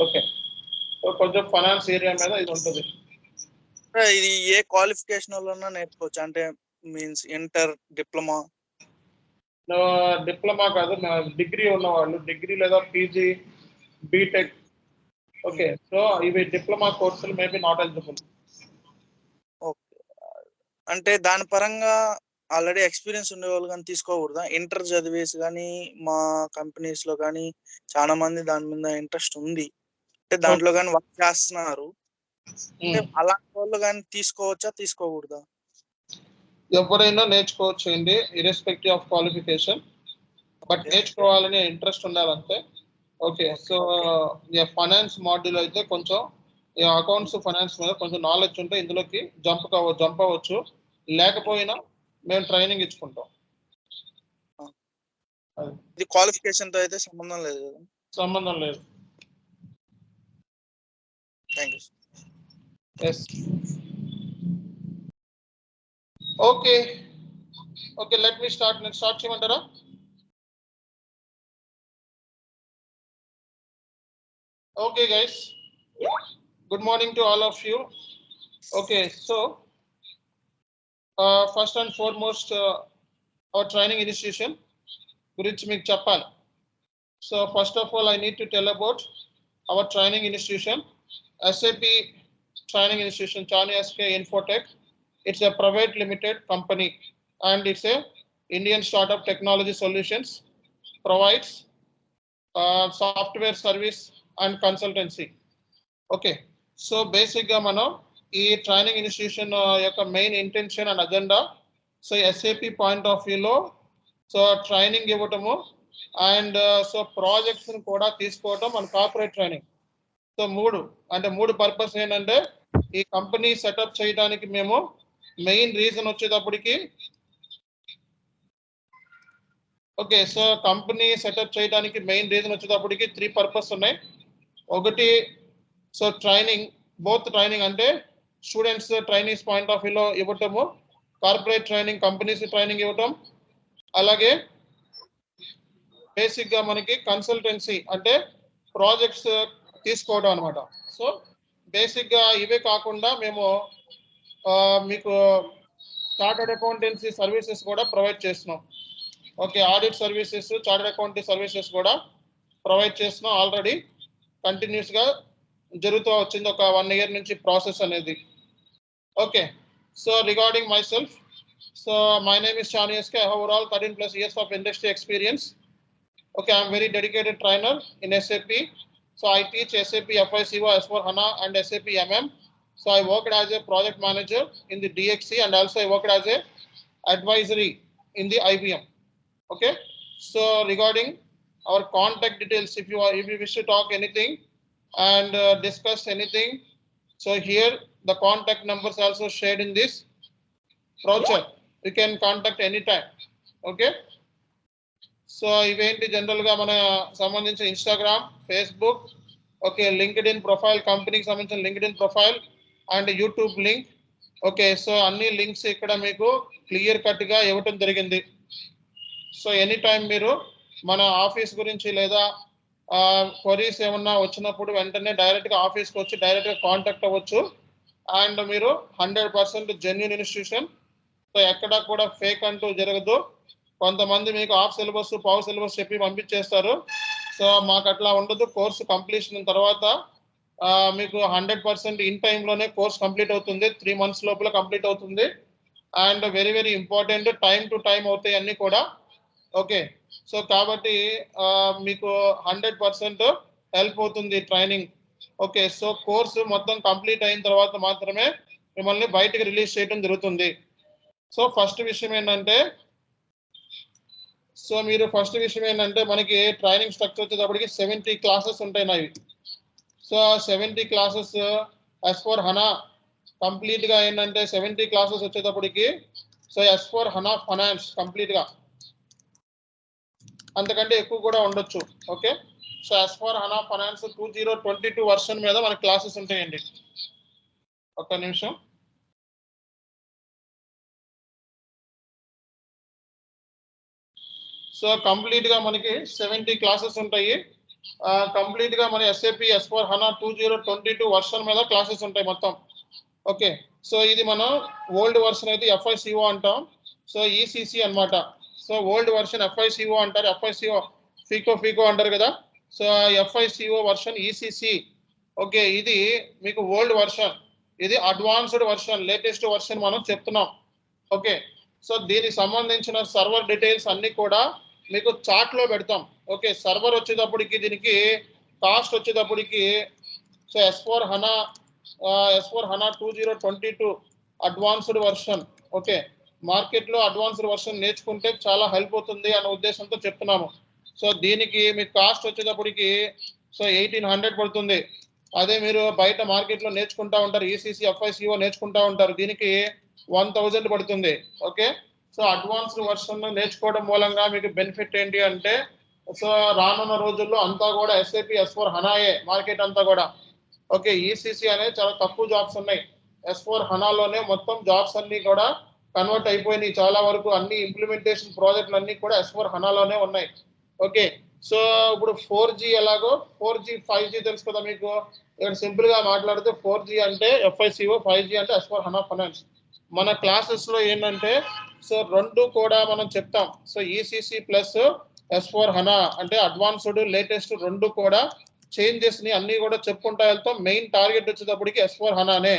ఓకే. సో కొంచెం ఫైనాన్స్ ఏరియా మీద ఇది ఉంటుంది. ఇది ఏ క్వాలిఫికేషన్ వల్ల నేర్చుకోవచ్చు? అంటే మీన్స్ ఇంటర్, డిప్లొమా? డిప్లొమా కాదు, డిగ్రీ ఉన్నవాళ్ళు, డిగ్రీ లేదా పీజీ, బీటెక్. ఓకే. సో ఇవి డిప్లొమా కోర్సులు మేబీ నాట్ ఎలిజిబుల్. ఓకే. అంటే దాని పరంగా ఆల్రెడీ ఎక్స్పీరియన్స్ ఉండేవాళ్ళు కానీ తీసుకోకూడదా? ఇంటర్ చదివేసి కానీ మా కంపెనీస్ లో కానీ చాలా మంది దాని మీద ఇంట్రెస్ట్ ఉంది, అంటే దాంట్లో కానీ వర్క్ చేస్తున్నారు. అలాంటి వాళ్ళు కానీ తీసుకోవచ్చా తీసుకోకూడదా? ఎవరైనా నేర్చుకోవచ్చు అండి, ఇర్రెస్పెక్టివ్ ఆఫ్ క్వాలిఫికేషన్. బట్ నేర్చుకోవాలని ఇంట్రెస్ట్ ఉండాలంతే. ఓకే. సో ఫైనాన్స్ మాడ్యూల్ అయితే కొంచెం అకౌంట్స్ ఫైనాన్స్ మీద కొంచెం నాలెడ్జ్ ఉంటే ఇందులోకి జంప్ అవ్వచ్చు. లేకపోయినా మేము ట్రైనింగ్ ఇచ్చుకుంటాం. ఇది క్వాలిఫికేషన్ తో అయితే సంబంధం లేదు కదా? సంబంధం లేదు. Thank you. Yes. Okay. Okay, let me start. నేను స్టార్ట్ చేయమంటారా? Okay guys, good morning to all of you. Okay, so first and foremost our training institution gurinchi meeku cheppali. So first of all I need to tell about our training institution, SAP Training Institution Chani SK Infotech. It's a private limited company and it's a Indian startup technology solutions, provides software service and consultancy. Okay, so basic ga మనం ఈ training institution యొక్క main intention and agenda, so SAP point of వ్యూలో so training ఇవ్వటము and so projects కూడా తీసుకోవటం and corporate training. So మూడు purpose ఏంటంటే ఈ కంపెనీ సెటప్ చేయడానికి మేము మెయిన్ రీజన్ వచ్చేటప్పటికి, ఓకే, సో కంపెనీ సెటప్ చేయడానికి మెయిన్ రీజన్ వచ్చేటప్పటికి 3 పర్పస్ ఉన్నాయి. ఒకటి, సో ట్రైనింగ్, బోత్ ట్రైనింగ్ అంటే స్టూడెంట్స్ ట్రైనింగ్స్ పాయింట్ ఆఫ్ వ్యూలో ఇవ్వటము, కార్పొరేట్ ట్రైనింగ్ కంపెనీస్ ట్రైనింగ్ ఇవ్వటం, అలాగే బేసిక్గా మనకి కన్సల్టెన్సీ అంటే ప్రాజెక్ట్స్ తీసుకోవడం అనమాట. సో బేసిక్గా ఇవే కాకుండా మేము మీకు చార్టర్డ్ అకౌంటెన్సీ సర్వీసెస్ కూడా ప్రొవైడ్ చేస్తున్నాం. Okay, audit services, chartered accountancy services కూడా ప్రొవైడ్ చేస్తున్నాం. ఆల్రెడీ కంటిన్యూస్గా జరుగుతూ వచ్చింది ఒక 1 year నుంచి ప్రాసెస్ అనేది. Okay, so regarding my self, so my name is Chani SK. I have overall 13+ years of industry experience. Okay, I am very dedicated trainer in SAP. So I teach SAP FICO, S/4HANA and SAP MM. So I worked as a project manager in the DXC and also I worked as a advisory in the IBM. Okay, so regarding our contact details, if you wish to talk anything and discuss anything, so here the contact numbers also shared in this brochure. You can contact anytime. Okay, so ఇవేంటి జనరల్గా మన సంబంధించిన Instagram, Facebook, okay, LinkedIn profile, కంపెనీకి సంబంధించిన LinkedIn profile and YouTube link. Okay, so అన్ని links ఇక్కడ మీకు clear కట్గా ఇవ్వటం జరిగింది. సో ఎనీ టైం మీరు మన ఆఫీస్ గురించి లేదా క్వరీస్ ఏమన్నా వచ్చినప్పుడు వెంటనే డైరెక్ట్గా ఆఫీస్కి వచ్చి డైరెక్ట్గా కాంటాక్ట్ అవ్వచ్చు. అండ్ మీరు 100% జెన్యూన్ ఇన్స్టిట్యూషన్. సో ఎక్కడా కూడా ఫేక్ అంటూ జరగదు. కొంతమంది మీకు హాఫ్ సిలబస్, పావు సిలబస్ చెప్పి పంపించేస్తారు. సో మాకు అట్లా ఉండదు. కోర్సు కంప్లీషన్ తర్వాత మీకు 100% ఇన్ టైంలోనే కోర్స్ కంప్లీట్ అవుతుంది. 3 months లోపల కంప్లీట్ అవుతుంది. And very very important, time to time అవుతాయి అన్నీ కూడా. ఓకే, సో కాబట్టి మీకు 100% హెల్ప్ అవుతుంది ట్రైనింగ్. ఓకే, సో కోర్సు మొత్తం కంప్లీట్ అయిన తర్వాత మాత్రమే మిమ్మల్ని బయటకు రిలీజ్ చేయడం జరుగుతుంది. సో ఫస్ట్ విషయం ఏంటంటే మనకి ట్రైనింగ్ స్ట్రక్చర్ వచ్చేటప్పటికి 70 క్లాసెస్ ఉంటాయి నావి. సో 70 క్లాసెస్ S/4HANA కంప్లీట్గా ఏంటంటే 70 క్లాసెస్ వచ్చేటప్పటికి సో S/4HANA ఫైనాన్స్ కంప్లీట్గా అంతకంటే ఎక్కువ కూడా ఉండొచ్చు. Okay, so S/4HANA finance 2022 version మీద మనకి క్లాసెస్ ఉంటాయండి. ఒక్క నిమిషం. సో కంప్లీట్గా మనకి 70 క్లాసెస్ ఉంటాయి. కంప్లీట్గా మన SAP S/4HANA 2022 వర్షన్ మీద క్లాసెస్ ఉంటాయి మొత్తం. ఓకే, సో ఇది మనం ఓల్డ్ వర్షన్ అయితే FICO అంటాం. సో ECC అన్నమాట. సో ఓల్డ్ వర్షన్ FICO అంటారు, FICO ఫీకో అంటారు కదా. So FICO version ECC. Okay, ఇది మీకు ఓల్డ్ వర్షన్, ఇది అడ్వాన్స్డ్ వర్షన్, లేటెస్ట్ వర్షన్ మనం చెప్తున్నాం. ఓకే, సో దీనికి సంబంధించిన సర్వర్ డీటెయిల్స్ అన్నీ కూడా మీకు చార్ట్లో పెడతాం. ఓకే, సర్వర్ వచ్చేటప్పటికి దీనికి కాస్ట్ వచ్చేటప్పటికి so S/4HANA 2022 advanced version. Okay, మార్కెట్లో అడ్వాన్స్డ్ వర్షన్ నేర్చుకుంటే చాలా హెల్ప్ అవుతుంది అనే ఉద్దేశంతో చెప్తున్నాము. సో దీనికి మీకు కాస్ట్ వచ్చేటప్పటికి సో 1800 పడుతుంది. అదే మీరు బయట మార్కెట్లో నేర్చుకుంటా ఉంటారు, ECC FICO నేర్చుకుంటా ఉంటారు, దీనికి 1000 పడుతుంది. ఓకే, సో అడ్వాన్స్డ్ వర్షన్ నేర్చుకోవడం మూలంగా మీకు బెనిఫిట్ ఏంటి అంటే సో రానున్న రోజుల్లో అంతా కూడా SAP S/4HANAయే మార్కెట్ అంతా కూడా. ఓకే, ECC అనేది చాలా తక్కువ జాబ్స్ ఉన్నాయి. S/4HANAలోనే మొత్తం జాబ్స్ అన్నీ కూడా కన్వర్ట్ అయిపోయినాయి. చాలా వరకు అన్ని ఇంప్లిమెంటేషన్ ప్రాజెక్టులు అన్నీ కూడా S/4HANAలోనే ఉన్నాయి. ఓకే, సో ఇప్పుడు 4G ఎలాగో 4G 5G తెలుసు కదా మీకు. ఇక్కడ సింపుల్గా మాట్లాడితే 4G అంటే FICO, 5G అంటే S/4HANA ఫైనాన్స్. మన క్లాసెస్లో ఏంటంటే సో రెండు కూడా మనం చెప్తాం. సో ECC ప్లస్ S/4HANA అంటే అడ్వాన్స్డ్ లేటెస్ట్ రెండు కూడా చేంజెస్ని అన్నీ కూడా చెప్పుకుంటా వెళ్తాం. మెయిన్ టార్గెట్ వచ్చేటప్పటికి S/4HANAనే.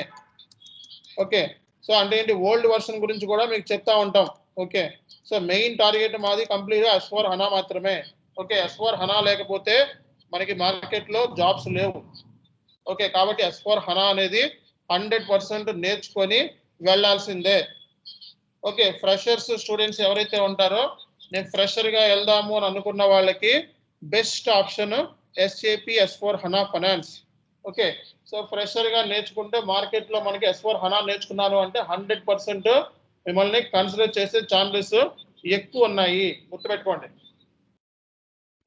ఓకే, సో అంటే ఏంటి ఓల్డ్ వర్షన్ గురించి కూడా మీకు చెప్తా ఉంటాం. ఓకే, సో మెయిన్ టార్గెట్ మాది కంప్లీట్గా S/4HANA మాత్రమే. ఓకే, S/4HANA లేకపోతే మనకి మార్కెట్లో జాబ్స్ లేవు. ఓకే, కాబట్టి S/4HANA అనేది 100% నేర్చుకొని వెళ్ళాల్సిందే. ఓకే, ఫ్రెషర్స్ స్టూడెంట్స్ ఎవరైతే ఉంటారో నేను ఫ్రెషర్గా వెళ్దాము అని అనుకున్న వాళ్ళకి best option SAP S/4HANA finance. Okay, so ఫ్రెషర్గా నేర్చుకుంటే మార్కెట్లో మనకి S/4HANA నేర్చుకున్నాను అంటే 100% మిమ్మల్ని కన్సిడర్ చేసే ఛాన్సెస్ ఎక్కువ ఉన్నాయి, గుర్తుపెట్టుకోండి.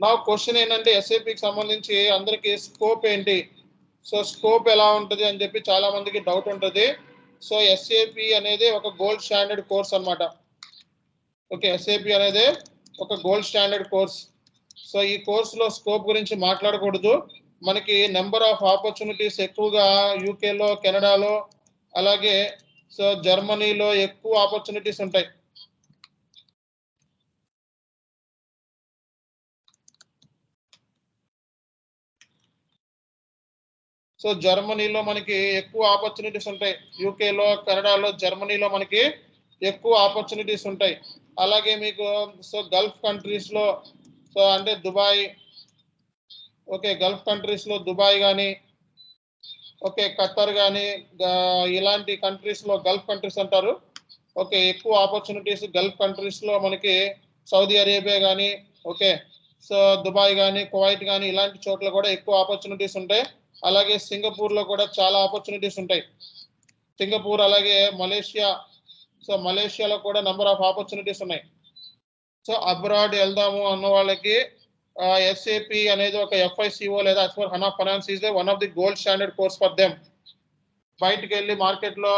నా క్వశ్చన్ ఏంటంటే SAPకి సంబంధించి అందరికీ స్కోప్ ఏంటి, సో స్కోప్ ఎలా ఉంటుంది అని చెప్పి చాలా మందికి డౌట్ ఉంటుంది. సో SAP అనేది ఒక గోల్డ్ స్టాండర్డ్ కోర్స్ అన్నమాట. ఓకే, SAP అనేది ఒక గోల్డ్ స్టాండర్డ్ కోర్స్. సో ఈ కోర్సులో స్కోప్ గురించి మాట్లాడకూడదు. మనకి నెంబర్ ఆఫ్ ఆపర్చునిటీస్ ఎక్కువగా యూకేలో, కెనడాలో, అలాగే సో జర్మనీలో ఎక్కువ ఆపర్చునిటీస్ ఉంటాయి. సో జర్మనీలో మనకి ఎక్కువ ఆపర్చునిటీస్ ఉంటాయి. యూకేలో, కెనడాలో, జర్మనీలో మనకి ఎక్కువ ఆపర్చునిటీస్ ఉంటాయి. అలాగే మీకు సో గల్ఫ్ కంట్రీస్లో సో అంటే దుబాయ్, ఓకే గల్ఫ్ కంట్రీస్లో దుబాయ్ కానీ, ఓకే ఖత్తర్ కానీ, ఇలాంటి కంట్రీస్లో గల్ఫ్ కంట్రీస్ అంటారు. ఓకే, ఎక్కువ ఆపర్చునిటీస్ గల్ఫ్ కంట్రీస్లో మనకి సౌదీ అరేబియా కానీ, ఓకే సో దుబాయ్ కానీ, కువైట్ కానీ ఇలాంటి చోట్ల కూడా ఎక్కువ ఆపర్చునిటీస్ ఉంటాయి. అలాగే సింగపూర్లో కూడా చాలా ఆపర్చునిటీస్ ఉంటాయి. సింగపూర్ అలాగే మలేషియా, సో మలేషియాలో కూడా నెంబర్ ఆఫ్ ఆపర్చునిటీస్ ఉన్నాయి. సో అబ్రాడ్ వెళ్దాము అన్న వాళ్ళకి SAP అనేది ఒక FICO లేదా S/4HANA finance is one of the gold standard course for them. బయటికి వెళ్ళి మార్కెట్లో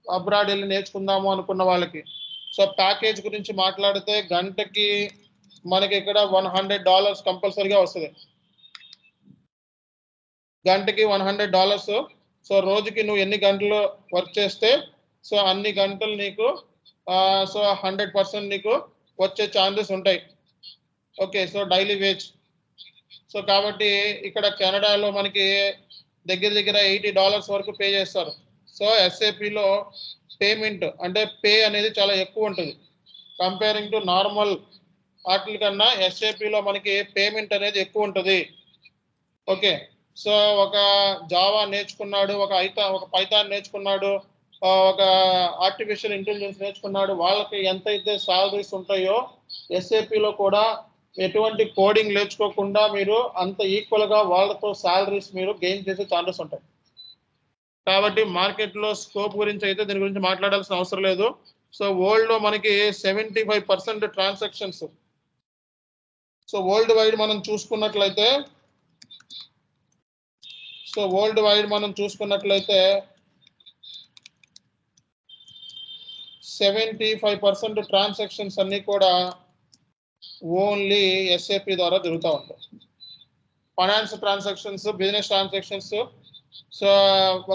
అబ్రాడ్ వెళ్ళి నేర్చుకుందాము అనుకున్న వాళ్ళకి. సో ప్యాకేజ్ గురించి మాట్లాడితే గంటకి మనకి ఇక్కడ $100 కంపల్సరీగా వస్తుంది. గంటకి $100. సో రోజుకి నువ్వు ఎన్ని గంటలు వర్క్ చేస్తే సో అన్ని గంటలు నీకు సో 100% నీకు వచ్చే ఛాన్సెస్ ఉంటాయి. Okay, so daily wage. So కాబట్టి ఇక్కడ కెనడాలో మనకి దగ్గర $80 వరకు పే చేస్తారు. సో SAPలో పేమెంట్ అంటే పే అనేది చాలా ఎక్కువ ఉంటుంది కంపేరింగ్ టు నార్మల్ వాటి కన్నా ఎస్ఏపిలో మనకి పేమెంట్ అనేది ఎక్కువ ఉంటుంది. ఓకే, సో ఒక జావా నేర్చుకున్నాడు, ఒక పైథాన్ నేర్చుకున్నాడు, ఒక ఆర్టిఫిషియల్ ఇంటెలిజెన్స్ నేర్చుకున్నాడు, వాళ్ళకి ఎంతైతే సాలరీస్ ఉంటాయో ఎస్ఏపిలో కూడా ఎటువంటి కోడింగ్ నేర్చుకోకుండా మీరు అంత ఈక్వల్గా వాళ్ళతో సాలరీస్ మీరు గెయిన్ చేసే ఛాన్సెస్ ఉంటాయి. కాబట్టి మార్కెట్లో స్కోప్ గురించి అయితే దీని గురించి మాట్లాడాల్సిన అవసరం లేదు. సో వరల్డ్లో మనకి 75% ట్రాన్సాక్షన్స్. సో వరల్డ్ వైడ్ మనం చూసుకున్నట్లయితే 75% ట్రాన్సాక్షన్స్ అన్ని కూడా ఓన్లీ ఎస్ఏపి ద్వారా జరుగుతూ ఉంటాయి. Finance transactions, business transactions. So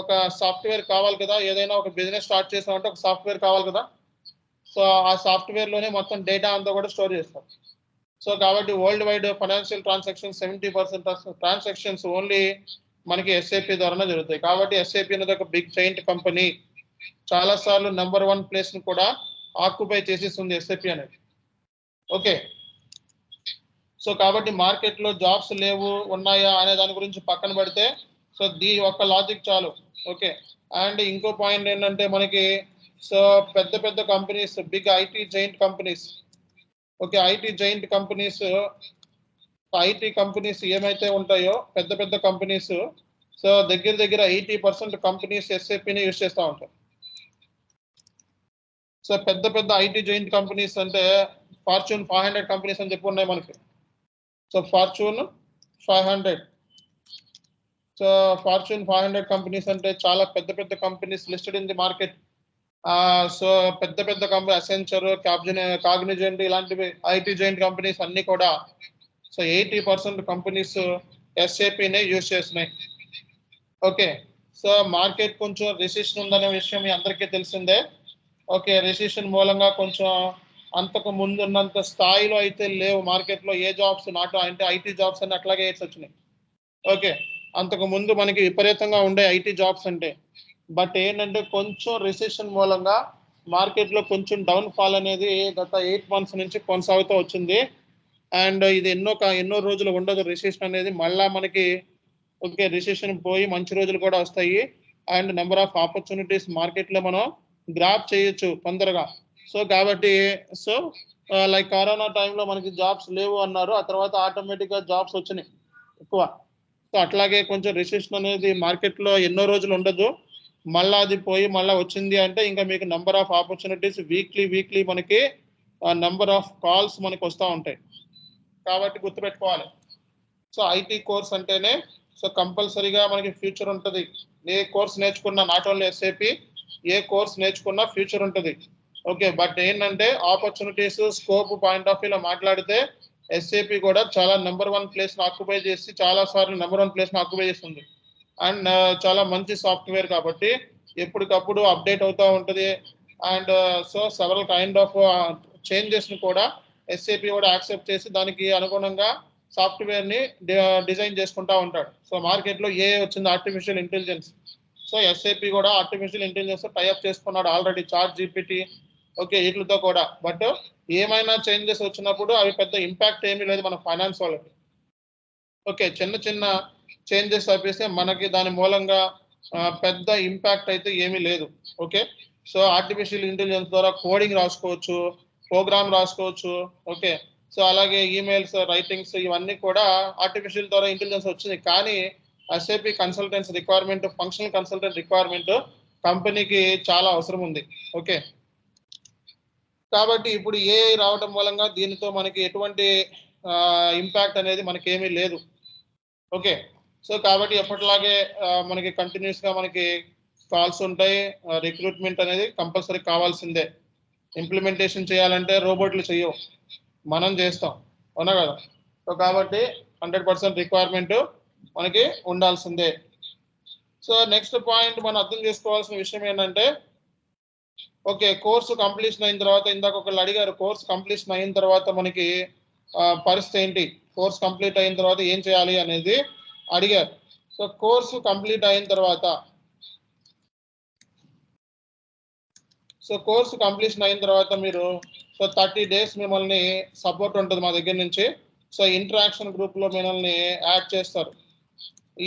ఒక సాఫ్ట్వేర్ కావాలి కదా, ఏదైనా ఒక బిజినెస్ స్టార్ట్ చేసామంటే ఒక సాఫ్ట్వేర్ కావాలి కదా. సో ఆ సాఫ్ట్వేర్లోనే మొత్తం డేటా అంతా కూడా స్టోర్ చేస్తాం. సో కాబట్టి world wide financial transactions 70% transactions only మనకి ఎస్ఏపి ద్వారానే జరుగుతాయి. కాబట్టి ఎస్ఏపి అనేది ఒక బిగ్ జైంట్ కంపెనీ. చాలా సార్లు నెంబర్ 1 ప్లేస్ ని కూడా ఆక్యుపై చేసేస్తుంది ఎస్ఏపి అనేది. ఓకే, సో కాబట్టి మార్కెట్లో జాబ్స్ లేవు ఉన్నాయా అనే దాని గురించి పక్కన పెడితే సో ఒక్క లాజిక్ చాలు. ఓకే, అండ్ ఇంకో పాయింట్ ఏంటంటే మనకి సో పెద్ద companies, big IT giant companies. Okay, IT giant companies, IT companies ఏమైతే ఉంటాయో పెద్ద కంపెనీస్, సో దగ్గర 80% కంపెనీస్ ఎస్ఏపిని యూజ్ చేస్తూ ఉంటాయి. సో పెద్ద ఐటీ జైంట్ కంపెనీస్ అంటే ఫార్చ్యూన్ 500 కంపెనీస్ అని చెప్పి ఉన్నాయి మనకి. So fortune 500. So fortune 500 companies అంటే చాలా పెద్ద companies listed in the market. So పెద్ద కంపెనీ అసెంచర్, కాగ్నిజెంట్ ఇలాంటివి ఐటీ జైంట్ కంపెనీస్ అన్ని కూడా సో 80% కంపెనీస్ ఎస్ఏపినే యూజ్ చేస్తున్నాయి. ఓకే, సో మార్కెట్ కొంచెం రెసిషన్ ఉందనే విషయం మీ అందరికీ తెలిసిందే. ఓకే, రెసిషన్ మూలంగా కొంచెం అంతకు ముందు ఉన్నంత స్థాయిలో అయితే లేవు మార్కెట్లో ఏ జాబ్స్ నాట్ అంటే ఐటీ జాబ్స్ అని అట్లాగే వచ్చినాయి. ఓకే, అంతకు ముందు మనకి విపరీతంగా ఉండే ఐటీ జాబ్స్ అంటే. బట్ ఏంటంటే కొంచెం రెసిషన్ మూలంగా మార్కెట్లో కొంచెం డౌన్ ఫాల్ అనేది గత 8 months నుంచి కొనసాగుతూ వచ్చింది. అండ్ ఇది ఎన్నో రోజులు ఉండదు రెసిషన్ అనేది. మళ్ళా మనకి ఓకే రెసిషన్ పోయి మంచి రోజులు కూడా వస్తాయి. అండ్ నెంబర్ ఆఫ్ ఆపర్చునిటీస్ మార్కెట్లో మనం గ్రాప్ చేయొచ్చు తొందరగా. సో కాబట్టి సో లైక్ కరోనా టైంలో మనకి జాబ్స్ లేవు అన్నారు, ఆ తర్వాత ఆటోమేటిక్గా జాబ్స్ వచ్చినాయి ఎక్కువ. సో అట్లాగే కొంచెం రెసిషన్ అనేది మార్కెట్లో ఎన్నో రోజులు ఉండదు, మళ్ళీ అది పోయి మళ్ళీ వచ్చింది అంటే ఇంకా మీకు నెంబర్ ఆఫ్ ఆపర్చునిటీస్ వీక్లీ మనకి నెంబర్ ఆఫ్ కాల్స్ మనకి వస్తూ ఉంటాయి. కాబట్టి గుర్తుపెట్టుకోవాలి. సో ఐటీ కోర్స్ అంటేనే సో కంపల్సరీగా మనకి ఫ్యూచర్ ఉంటుంది. ఏ కోర్స్ నేర్చుకున్నా, not only SAP, A course నేర్చుకున్నా ఫ్యూచర్ ఉంటుంది. ఓకే, బట్ ఏంటంటే ఆపర్చునిటీస్ స్కోప్ పాయింట్ ఆఫ్ వ్యూలో మాట్లాడితే ఎస్ఏపి కూడా చాలా నెంబర్ 1 ప్లేస్ని ఆక్యుపై చేసి చాలా సార్లు నెంబర్ 1 ప్లేస్ని ఆక్యుపై చేస్తుంది. అండ్ చాలా మంచి సాఫ్ట్వేర్ కాబట్టి ఎప్పటికప్పుడు అప్డేట్ అవుతూ ఉంటుంది. And so several kind of చేంజెస్ని కూడా ఎస్ఏపి కూడా యాక్సెప్ట్ చేసి దానికి అనుగుణంగా సాఫ్ట్వేర్ని డిజైన్ చేసుకుంటూ ఉంటాడు. సో మార్కెట్లో వచ్చింది ఆర్టిఫిషియల్ ఇంటెలిజెన్స్. సో ఎస్ఏపి కూడా ఆర్టిఫిషియల్ ఇంటెలిజెన్స్ టైఅప్ చేసుకున్నాడు ఆల్రెడీ, చాట్ జీపీటీ ఓకే వీటితో కూడా. బట్ ఏమైనా చేంజెస్ వచ్చినప్పుడు అవి పెద్ద ఇంపాక్ట్ ఏమీ లేదు మన ఫైనాన్స్ వాళ్ళకి. ఓకే, చిన్న చేంజెస్ తప్పిస్తే మనకి దాని మూలంగా పెద్ద ఇంపాక్ట్ అయితే ఏమీ లేదు. ఓకే, సో ఆర్టిఫిషియల్ ఇంటెలిజెన్స్ ద్వారా కోడింగ్ రాసుకోవచ్చు, ప్రోగ్రామ్ రాసుకోవచ్చు. ఓకే, సో అలాగే ఈమెయిల్స్ రైటింగ్స్ ఇవన్నీ కూడా ఆర్టిఫిషియల్ ద్వారా ఇంటెలిజెన్స్ వచ్చింది. కానీ SAP consultants requirement, functional consultant requirement కంపెనీకి చాలా అవసరం ఉంది. ఓకే, కాబట్టి ఇప్పుడు ఏఐ రావడం మూలంగా దీనితో మనకి ఎటువంటి ఇంపాక్ట్ అనేది మనకేమీ లేదు. ఓకే, సో కాబట్టి ఎప్పటిలాగే మనకి కంటిన్యూస్గా మనకి కాల్స్ ఉంటాయి. రిక్రూట్మెంట్ అనేది కంపల్సరీ కావాల్సిందే. ఇంప్లిమెంటేషన్ చేయాలంటే రోబోట్లు చేయవు, మనం చేస్తాం, అవునా కదా. సో కాబట్టి 100% రిక్వైర్మెంట్ మనకి ఉండాల్సిందే. సో నెక్స్ట్ పాయింట్ మనం అర్థం చేసుకోవాల్సిన విషయం ఏంటంటే ఓకే కోర్సు కంప్లీషన్ అయిన తర్వాత, ఇందాక ఒకళ్ళు అడిగారు కోర్స్ కంప్లీషన్ అయిన తర్వాత మనకి పరిస్థితి ఏంటి, కోర్స్ కంప్లీట్ అయిన తర్వాత ఏం చేయాలి అనేది అడిగారు. సో కోర్సు కంప్లీట్ అయిన తర్వాత సో కోర్సు కంప్లీషన్ అయిన తర్వాత మీరు సో 30 days మిమ్మల్ని సపోర్ట్ ఉంటుంది మా దగ్గర నుంచి. సో ఇంటరాక్షన్ గ్రూప్లో మిమ్మల్ని యాడ్ చేస్తారు.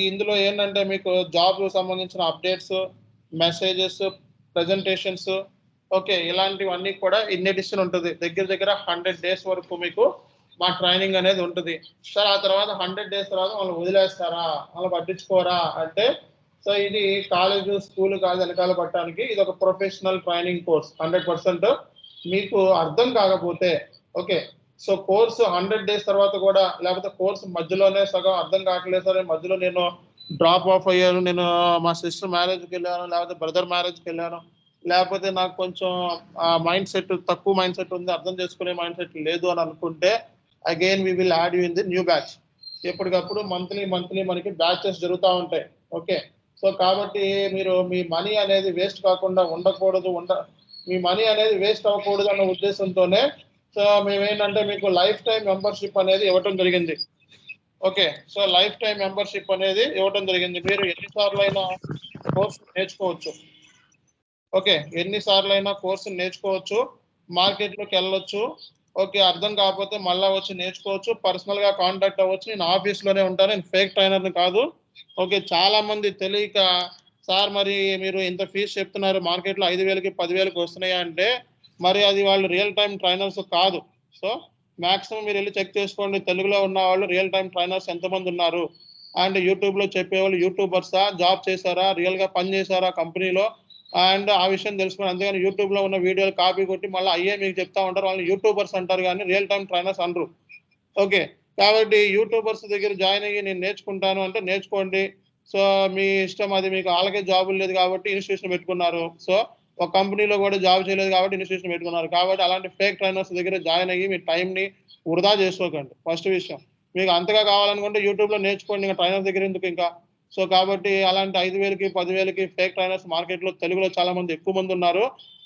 ఇందులో ఏంటంటే మీకు జాబ్ సంబంధించిన అప్డేట్స్, మెసేజెస్, ప్రజెంటేషన్స్, ఓకే, ఇలాంటివన్నీ కూడా ఇన్ ఎడిషన్ ఉంటుంది. దగ్గర దగ్గర 100 days వరకు మీకు మా ట్రైనింగ్ అనేది ఉంటుంది. సార్ ఆ తర్వాత 100 days తర్వాత వాళ్ళు వదిలేస్తారా, వాళ్ళు పట్టించుకోరా అంటే, సో ఇది కాలేజ్ స్కూల్ కాదు వెనకాల పట్టడానికి, ఇది ఒక ప్రొఫెషనల్ ట్రైనింగ్ కోర్స్. 100% మీకు అర్థం కాకపోతే, ఓకే, సో కోర్సు 100 days తర్వాత కూడా, లేకపోతే కోర్సు మధ్యలోనే సగం అర్థం కావట్లేదు సార్, మధ్యలో నేను డ్రాప్ ఆఫ్ అయ్యాను, నేను మా సిస్టర్ మ్యారేజ్కి వెళ్ళాను, లేకపోతే బ్రదర్ మ్యారేజ్కి వెళ్ళాను, లేకపోతే నాకు కొంచెం మైండ్ సెట్ తక్కువ మైండ్ సెట్ ఉంది, అర్థం చేసుకునే మైండ్ సెట్ లేదు అని అనుకుంటే, again we will add you in the new batch. ఎప్పటికప్పుడు మంత్లీ మనకి బ్యాచెస్ జరుగుతూ ఉంటాయి. ఓకే, సో కాబట్టి మీరు మీ మనీ అనేది వేస్ట్ కాకుండా ఉండకూడదు, మీ మనీ అనేది వేస్ట్ అవ్వకూడదు అన్న ఉద్దేశంతోనే సో మేమేంటంటే మీకు లైఫ్ టైం మెంబర్షిప్ అనేది ఇవ్వటం జరిగింది. Okay, so life time membership అనేది ఇవ్వటం జరిగింది. మీరు ఎన్నిసార్లు అయినా కోర్సు నేర్చుకోవచ్చు. ఓకే, ఎన్నిసార్లు అయినా కోర్సు నేర్చుకోవచ్చు, మార్కెట్లోకి వెళ్ళొచ్చు. ఓకే, అర్థం కాకపోతే మళ్ళీ వచ్చి నేర్చుకోవచ్చు, పర్సనల్గా కాంటాక్ట్ అవ్వచ్చు. నేను ఆఫీస్లోనే ఉంటాను, నేను ఫేక్ ట్రైనర్ని కాదు. ఓకే, చాలా మంది తెలియక సార్ మరి మీరు ఇంత ఫీజు చెప్తున్నారు, మార్కెట్లో 5,000కి 10,000కి వస్తున్నాయా అంటే, మరి అది వాళ్ళు రియల్ టైం ట్రైనర్స్ కాదు. సో మ్యాక్సిమం మీరు వెళ్ళి చెక్ చేసుకోండి, తెలుగులో ఉన్న వాళ్ళు రియల్ టైం ట్రైనర్స్ ఎంతమంది ఉన్నారు, అండ్ యూట్యూబ్లో చెప్పేవాళ్ళు యూట్యూబర్సా, జాబ్ చేశారా, రియల్గా పని చేశారా కంపెనీలో, అండ్ ఆ విషయం తెలుసుకోండి. అంతేగాని యూట్యూబ్లో ఉన్న వీడియోలు కాపీ కొట్టి మళ్ళీ అయ్యే మీకు చెప్తా ఉంటారు, వాళ్ళు యూట్యూబర్స్ అంటారు కానీ రియల్ టైం ట్రైనర్స్ అనరు. ఓకే, కాబట్టి యూట్యూబర్స్ దగ్గర జాయిన్ అయ్యి నేను నేర్చుకుంటాను అంటే నేర్చుకోండి. సో మీ ఇష్టం, అది మీకు వాళ్ళకే జాబులు లేదు కాబట్టి ఇన్స్టిట్యూషన్ పెట్టుకున్నారు. సో ఒక కంపెనీలో కూడా జాబ్ చేయలేదు కాబట్టి ఇన్స్టిట్యూషన్ పెట్టుకున్నారు. కాబట్టి అలాంటి ఫేక్ ట్రైనర్స్ దగ్గర జాయిన్ అయ్యి మీ టైంని వృధా చేసుకోకండి. ఫస్ట్ విషయం, మీకు అంతగా కావాలనుకుంటే యూట్యూబ్లో నేర్చుకోండి, ఇంకా ట్రైనర్ దగ్గర ఎందుకు ఇంకా. సో కాబట్టి అలాంటి 5,000కి 10,000కి ఫేక్ ట్రైనర్స్ మార్కెట్లో తెలుగులో చాలా మంది ఎక్కువ మంది ఉన్నారు.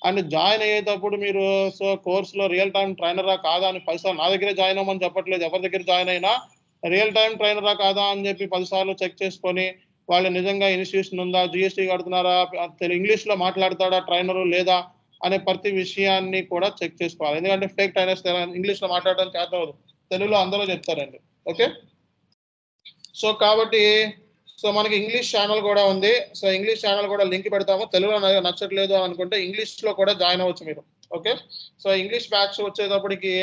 అండ్ జాయిన్ అయ్యేటప్పుడు మీరు సో కోర్సులో రియల్ టైం ట్రైనరా కాదా అని 10 సార్లు, నా దగ్గరే జాయిన్ అవ్వమని చెప్పట్లేదు, ఎవరి దగ్గర జాయిన్ అయినా రియల్ టైం ట్రైనరా కాదా అని చెప్పి 10 సార్లు చెక్ చేసుకొని, వాళ్ళు నిజంగా ఇన్స్టిట్యూషన్ ఉందా, జిఎస్టీ కడుతున్నారా, ఇంగ్లీష్లో మాట్లాడతాడా ట్రైనరు లేదా అనే ప్రతి విషయాన్ని కూడా చెక్ చేసుకోవాలి. ఎందుకంటే ఫేక్ ట్రైనర్స్ ఇంగ్లీష్లో మాట్లాడడం చేత అవ్వదు, తెలుగులో అందరూ చెప్తారండి. ఓకే, సో కాబట్టి సో మనకి ఇంగ్లీష్ ఛానల్ కూడా ఉంది. సో ఇంగ్లీష్ ఛానల్ కూడా లింక్ పెడతాము. తెలుగులో నచ్చట్లేదు అనుకుంటే ఇంగ్లీష్లో కూడా జాయిన్ అవ్వచ్చు మీరు. ఓకే, సో ఇంగ్లీష్ బ్యాచ్ వచ్చేటప్పటికి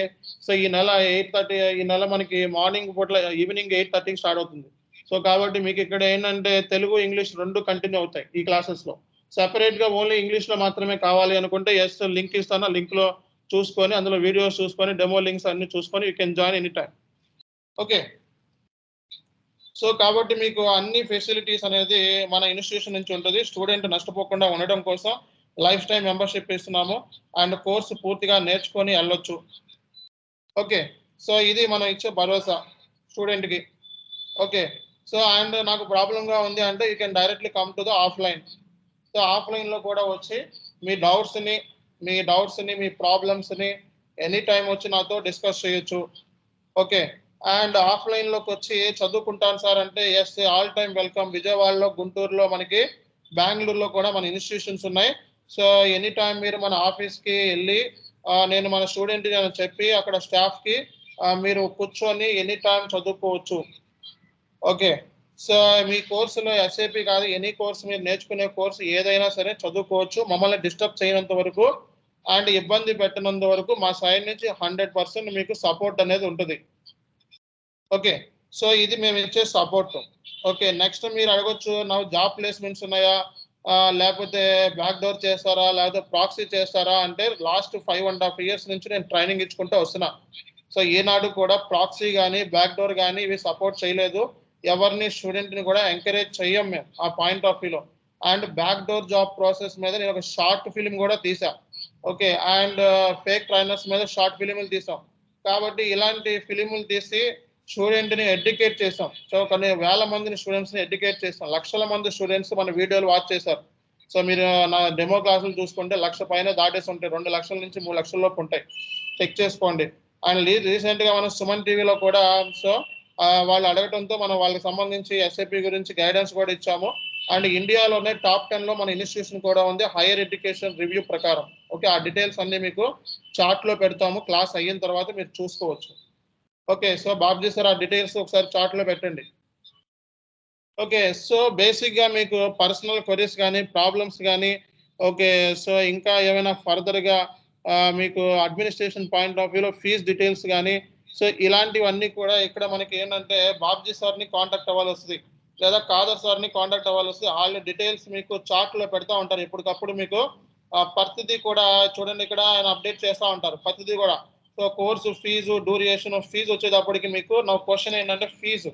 సో ఈ నెల 8:30, ఈ నెల మనకి మార్నింగ్ పూట్ల ఈవినింగ్ 8:30కి స్టార్ట్ అవుతుంది. సో కాబట్టి మీకు ఇక్కడ ఏంటంటే తెలుగు ఇంగ్లీష్ రెండు కంటిన్యూ అవుతాయి ఈ క్లాసెస్లో. సెపరేట్గా ఓన్లీ ఇంగ్లీష్లో మాత్రమే కావాలి అనుకుంటే ఎస్ లింక్ ఇస్తాను, లింక్లో చూసుకొని అందులో వీడియోస్ చూసుకొని డెమో లింక్స్ అన్ని చూసుకొని you can join any time. Okay, so కాబట్టి మీకు అన్ని ఫెసిలిటీస్ అనేది మన ఇన్స్టిట్యూషన్ నుంచి ఉంటుంది. స్టూడెంట్ నష్టపోకుండా ఉండడం కోసం లైఫ్ టైం మెంబర్షిప్ ఇస్తున్నాము, అండ్ కోర్సు పూర్తిగా నేర్చుకొని వెళ్ళొచ్చు. ఓకే, సో ఇది మనం ఇచ్చే భరోసా స్టూడెంట్కి. ఓకే, సో అండ్ నాకు ప్రాబ్లంగా ఉంది అంటే you can directly come to the offline. So ఆఫ్లైన్లో కూడా వచ్చి మీ డౌట్స్ని మీ ప్రాబ్లమ్స్ని ఎనీ టైం వచ్చి నాతో డిస్కస్ చేయొచ్చు. ఓకే, అండ్ ఆఫ్లైన్లోకి వచ్చి చదువుకుంటాను సార్ అంటే ఎస్, ఆల్ టైమ్ వెల్కమ్. విజయవాడలో, గుంటూరులో, మనకి బెంగళూరులో కూడా మన ఇన్స్టిట్యూషన్స్ ఉన్నాయి. సో ఎనీ టైం మీరు మన ఆఫీస్కి వెళ్ళి నేను మన స్టూడెంట్ అని చెప్పి అక్కడ స్టాఫ్కి మీరు కూర్చొని ఎనీ టైం చదువుకోవచ్చు. ఓకే, సో మీ కోర్సులో ఎస్ఏపి కాదు, ఎనీ కోర్స్ మీరు నేర్చుకునే కోర్సు ఏదైనా సరే చదువుకోవచ్చు, మమ్మల్ని డిస్టర్బ్ చేయనంత వరకు అండ్ ఇబ్బంది పెట్టనంత వరకు మా సైడ్ నుంచి 100% మీకు సపోర్ట్ అనేది ఉంటుంది. ఓకే, సో ఇది మేము ఇచ్చే సపోర్ట్. ఓకే, నెక్స్ట్ మీరు అడగొచ్చు నా జాబ్ ప్లేస్మెంట్స్ ఉన్నాయా, లేకపోతే బ్యాక్ డోర్ చేస్తారా, లేకపోతే ప్రాక్సీ చేస్తారా అంటే లాస్ట్ 5.5 years నుంచి నేను ట్రైనింగ్ ఇచ్చుకుంటూ వస్తున్నా. సో ఈనాడు కూడా ప్రాక్సీ కానీ బ్యాక్ డోర్ కానీ ఇవి సపోర్ట్ చేయలేదు, ఎవరిని స్టూడెంట్ని కూడా ఎంకరేజ్ చెయ్యం మేము ఆ పాయింట్ ఆఫ్ వ్యూలో. And back door job process మీద నేను ఒక షార్ట్ ఫిలిం కూడా తీసా. ఓకే, అండ్ ఫేక్ ట్రైనర్స్ మీద షార్ట్ ఫిలింలు తీసాం. కాబట్టి ఇలాంటి ఫిలింలు తీసి స్టూడెంట్ని ఎడ్యుకేట్ చేసాం. సో కొన్ని వేల మందిని స్టూడెంట్స్ని ఎడ్యుకేట్ చేస్తాం, లక్షల మంది స్టూడెంట్స్ మన వీడియోలు వాచ్ చేశారు. సో మీరు నా డెమో క్లాసులు చూసుకుంటే 1,00,000 పైన దాటేసి ఉంటాయి, 2 లక్షల నుంచి 3 లక్షల లోపు ఉంటాయి, చెక్ చేసుకోండి. అండ్ రీసెంట్గా మనం సుమన్ టీవీలో కూడా సో వాళ్ళు అడగటంతో మనం వాళ్ళకి సంబంధించి ఎస్ఏపి గురించి గైడెన్స్ కూడా ఇచ్చాము. అండ్ ఇండియాలోనే టాప్ 10 లో మన ఇన్స్టిట్యూషన్ కూడా ఉంది హైయర్ ఎడ్యుకేషన్ రివ్యూ ప్రకారం. ఓకే, ఆ డీటెయిల్స్ అన్ని మీకు చార్ట్ లో పెడతాము, క్లాస్ అయిన తర్వాత మీరు చూసుకోవచ్చు. ఓకే, సో బాబ్జీ సార్ ఆ డీటెయిల్స్ ఒకసారి చార్ట్ లో పెట్టండి. ఓకే, సో బేసిక్ గా మీకు పర్సనల్ క్వరీస్ కానీ ప్రాబ్లమ్స్ కానీ, ఓకే, సో ఇంకా ఏమైనా ఫర్దర్ గా మీకు అడ్మినిస్ట్రేషన్ పాయింట్ ఆఫ్ వ్యూలో ఫీజ్ డీటెయిల్స్ కానీ, సో ఇలాంటివన్నీ కూడా ఇక్కడ మనకి ఏంటంటే బాబ్జీ సార్ని కాంటాక్ట్ అవ్వాలి వస్తుంది, లేదా కాదర్ సార్ని కాంటాక్ట్ అవ్వాలి వస్తుంది. వాళ్ళ డీటెయిల్స్ మీకు చార్ట్ లో పెడతా ఉంటారు ఎప్పటికప్పుడు. మీకు ప్రతిదీ కూడా చూడండి, ఇక్కడ ఆయన అప్డేట్ చేస్తూ ఉంటారు ప్రతిదీ కూడా. So course fee, duration, fee వచ్చేటప్పటికి మీకు నా క్వశ్చన్ ఏంటంటే fee.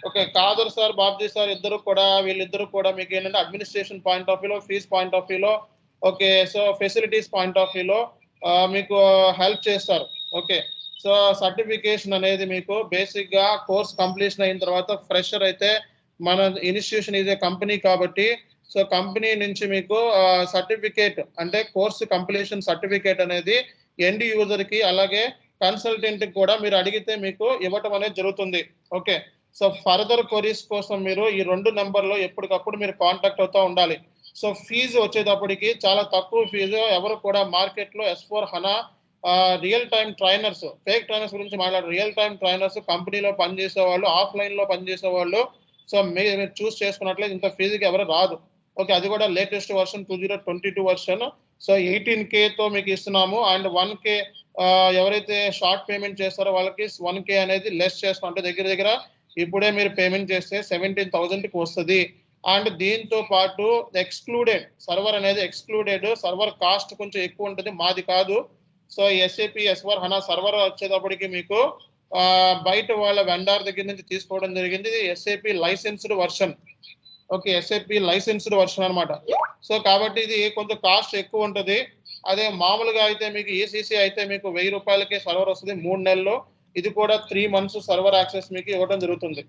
Okay, Khader sir, Babji sir ఇద్దరు కూడా, వీళ్ళిద్దరు కూడా మీకు ఏంటంటే అడ్మినిస్ట్రేషన్ పాయింట్ ఆఫ్ వ్యూలో, ఫీజ్ పాయింట్ ఆఫ్ వ్యూలో, okay, so facilities point of వ్యూలో మీకు హెల్ప్ చేస్తారు. ఓకే, సో సర్టిఫికేషన్ అనేది మీకు బేసిక్ గా కోర్స్ కంప్లీషన్ అయిన తర్వాత ఫ్రెషర్ అయితే మన ఇన్స్టిట్యూషన్ ఇదే కంపెనీ కాబట్టి, సో కంపెనీ నుంచి మీకు సర్టిఫికేట్ అంటే కోర్సు కంప్లీషన్ సర్టిఫికేట్ అనేది ఎండ్ యూజర్ కి అలాగే కన్సల్టెంట్ కి కూడా మీరు అడిగితే మీకు ఇవ్వటం అనేది జరుగుతుంది. ఓకే, సో ఫర్దర్ క్వరీస్ కోసం మీరు ఈ 2 నెంబర్లో ఎప్పటికప్పుడు మీరు కాంటాక్ట్ అవుతూ ఉండాలి. సో ఫీజు వచ్చేటప్పటికి చాలా తక్కువ ఫీజు. ఎవరు కూడా మార్కెట్లో S4 HANA real time trainers, fake trainers గురించి మాట్లాడారు. రియల్ టైమ్ ట్రైనర్స్ కంపెనీలో పనిచేసే వాళ్ళు, ఆఫ్లైన్ లో పనిచేసే వాళ్ళు, సో మీరు చూస్ చేసుకున్నట్లయితే ఇంత ఫీజుకి ఎవరు రాదు. ఓకే, అది కూడా latest version 2022 version. So 18K తో మీకు ఇస్తున్నాము. అండ్ 1K ఎవరైతే షార్ట్ పేమెంట్ చేస్తారో వాళ్ళకి 1K అనేది లెస్ చేస్తాం. అంటే దగ్గర దగ్గర ఇప్పుడే మీరు పేమెంట్ చేస్తే 17,000కి వస్తుంది. అండ్ దీంతో పాటు ఎక్స్క్లూడెడ్ సర్వర్ అనేది ఎక్స్క్లూడెడ్, సర్వర్ కాస్ట్ కొంచెం ఎక్కువ ఉంటుంది, మాది కాదు. సో SAP S4 హనా సర్వర్ వచ్చేటప్పటికి మీకు బయట వాళ్ళ వెండార్ దగ్గర నుంచి తీసుకోవడం జరిగింది. ఇది SAP licensed version. Okay, SAP licensed version అనమాట. సో కాబట్టి ఇది కొంచెం కాస్ట్ ఎక్కువ ఉంటుంది. అదే మామూలుగా అయితే మీకు ECC అయితే మీకు 1000 రూపాయలకే సర్వర్ వస్తుంది 3 నెలల్లో. ఇది కూడా 3 మంత్స్ సర్వర్ యాక్సెస్ మీకు ఇవ్వడం జరుగుతుంది.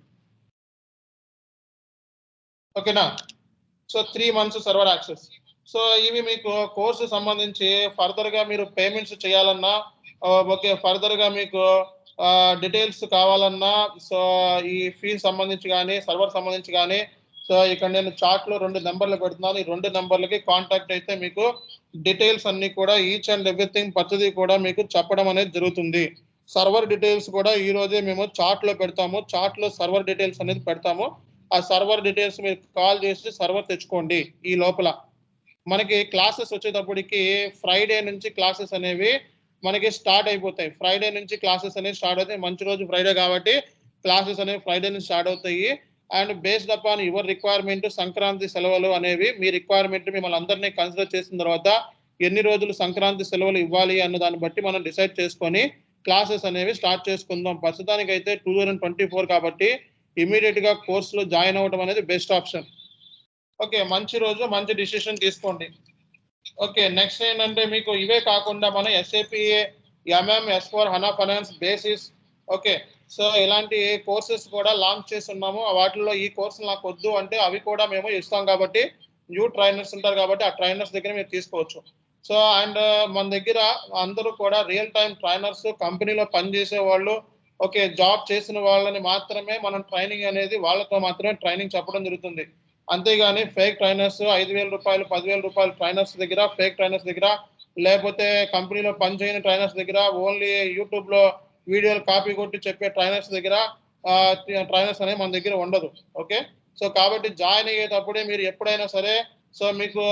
ఓకేనా, so 3 months server access. So ఇవి మీకు కోర్సు సంబంధించి ఫర్దర్ గా మీరు పేమెంట్స్ చేయాలన్నా, ఓకే, ఫర్దర్ గా మీకు డీటెయిల్స్ కావాలన్నా, సో ఈ ఫీజు సంబంధించి కానీ సర్వర్ సంబంధించి కానీ, సో ఇక్కడ నేను చార్ట్ లో 2 నెంబర్లు పెడుతున్నాను. ఈ 2 నెంబర్లకి కాంటాక్ట్ అయితే మీకు డీటెయిల్స్ అన్ని కూడా ఈచ్ అండ్ ఎవ్రీథింగ్ ప్రతిదీ కూడా మీకు చెప్పడం అనేది జరుగుతుంది. సర్వర్ డీటెయిల్స్ కూడా ఈ రోజే మేము చార్ట్ లో పెడతాము. చార్ట్ లో సర్వర్ డీటెయిల్స్ అనేది పెడతాము. ఆ సర్వర్ డీటెయిల్స్ మీరు కాల్ చేసి సర్వర్ తెచ్చుకోండి. ఈ లోపల మనకి క్లాసెస్ వచ్చేటప్పటికి ఫ్రైడే నుంచి క్లాసెస్ అనేవి మనకి స్టార్ట్ అయిపోతాయి. ఫ్రైడే నుంచి క్లాసెస్ అనేవి స్టార్ట్ అవుతాయి. మంచి రోజు ఫ్రైడే కాబట్టి క్లాసెస్ అనేవి ఫ్రైడే నుంచి స్టార్ట్ అవుతాయి. And based upon your requirement Sankranti సెలవులు అనేవి మీ రిక్వైర్మెంట్ మిమ్మల్ని అందరినీ కన్సిడర్ చేసిన తర్వాత ఎన్ని రోజులు సంక్రాంతి సెలవులు ఇవ్వాలి అన్న దాన్ని బట్టి మనం డిసైడ్ చేసుకొని క్లాసెస్ అనేవి స్టార్ట్ చేసుకుందాం. ప్రస్తుతానికి అయితే 2024 కాబట్టి ఇమీడియట్ గా కోర్సులో జాయిన్ అవ్వడం అనేది బెస్ట్ ఆప్షన్. ఓకే, మంచి రోజు మంచి డిసిషన్ తీసుకోండి. ఓకే, నెక్స్ట్ ఏంటంటే మీకు ఇవే కాకుండా మనం SAP MM S4 హనా finance basis, okay, so ఇలాంటి కోర్సెస్ కూడా లాంచ్ చేస్తున్నాము. వాటిల్లో ఈ కోర్సు నాకు వద్దు అంటే అవి కూడా మేము ఇస్తాం కాబట్టి న్యూ ట్రైనర్స్ ఉంటారు కాబట్టి ఆ ట్రైనర్స్ దగ్గర మీరు తీసుకోవచ్చు. సో అండ్ మన దగ్గర అందరూ కూడా రియల్ టైమ్ ట్రైనర్స్, కంపెనీలో పనిచేసే వాళ్ళు, ఓకే, జాబ్ చేసిన వాళ్ళని మాత్రమే మనం ట్రైనింగ్ అనేది వాళ్ళతో మాత్రమే ట్రైనింగ్ చెప్పడం జరుగుతుంది. అంతేగాని ఫేక్ ట్రైనర్స్ 5,000 రూపాయలు 10,000 రూపాయలు ట్రైనర్స్ దగ్గర, ఫేక్ ట్రైనర్స్ దగ్గర, లేకపోతే కంపెనీలో పనిచేయని ట్రైనర్స్ దగ్గర, ఓన్లీ యూట్యూబ్ లో వీడియోలు కాపీ కొట్టి చెప్పే ట్రైనర్స్ దగ్గర ట్రైనర్స్ అనేది మన దగ్గర ఉండదు. ఓకే, సో కాబట్టి జాయిన్ అయ్యేటప్పుడే మీరు ఎప్పుడైనా సరే సో మీకు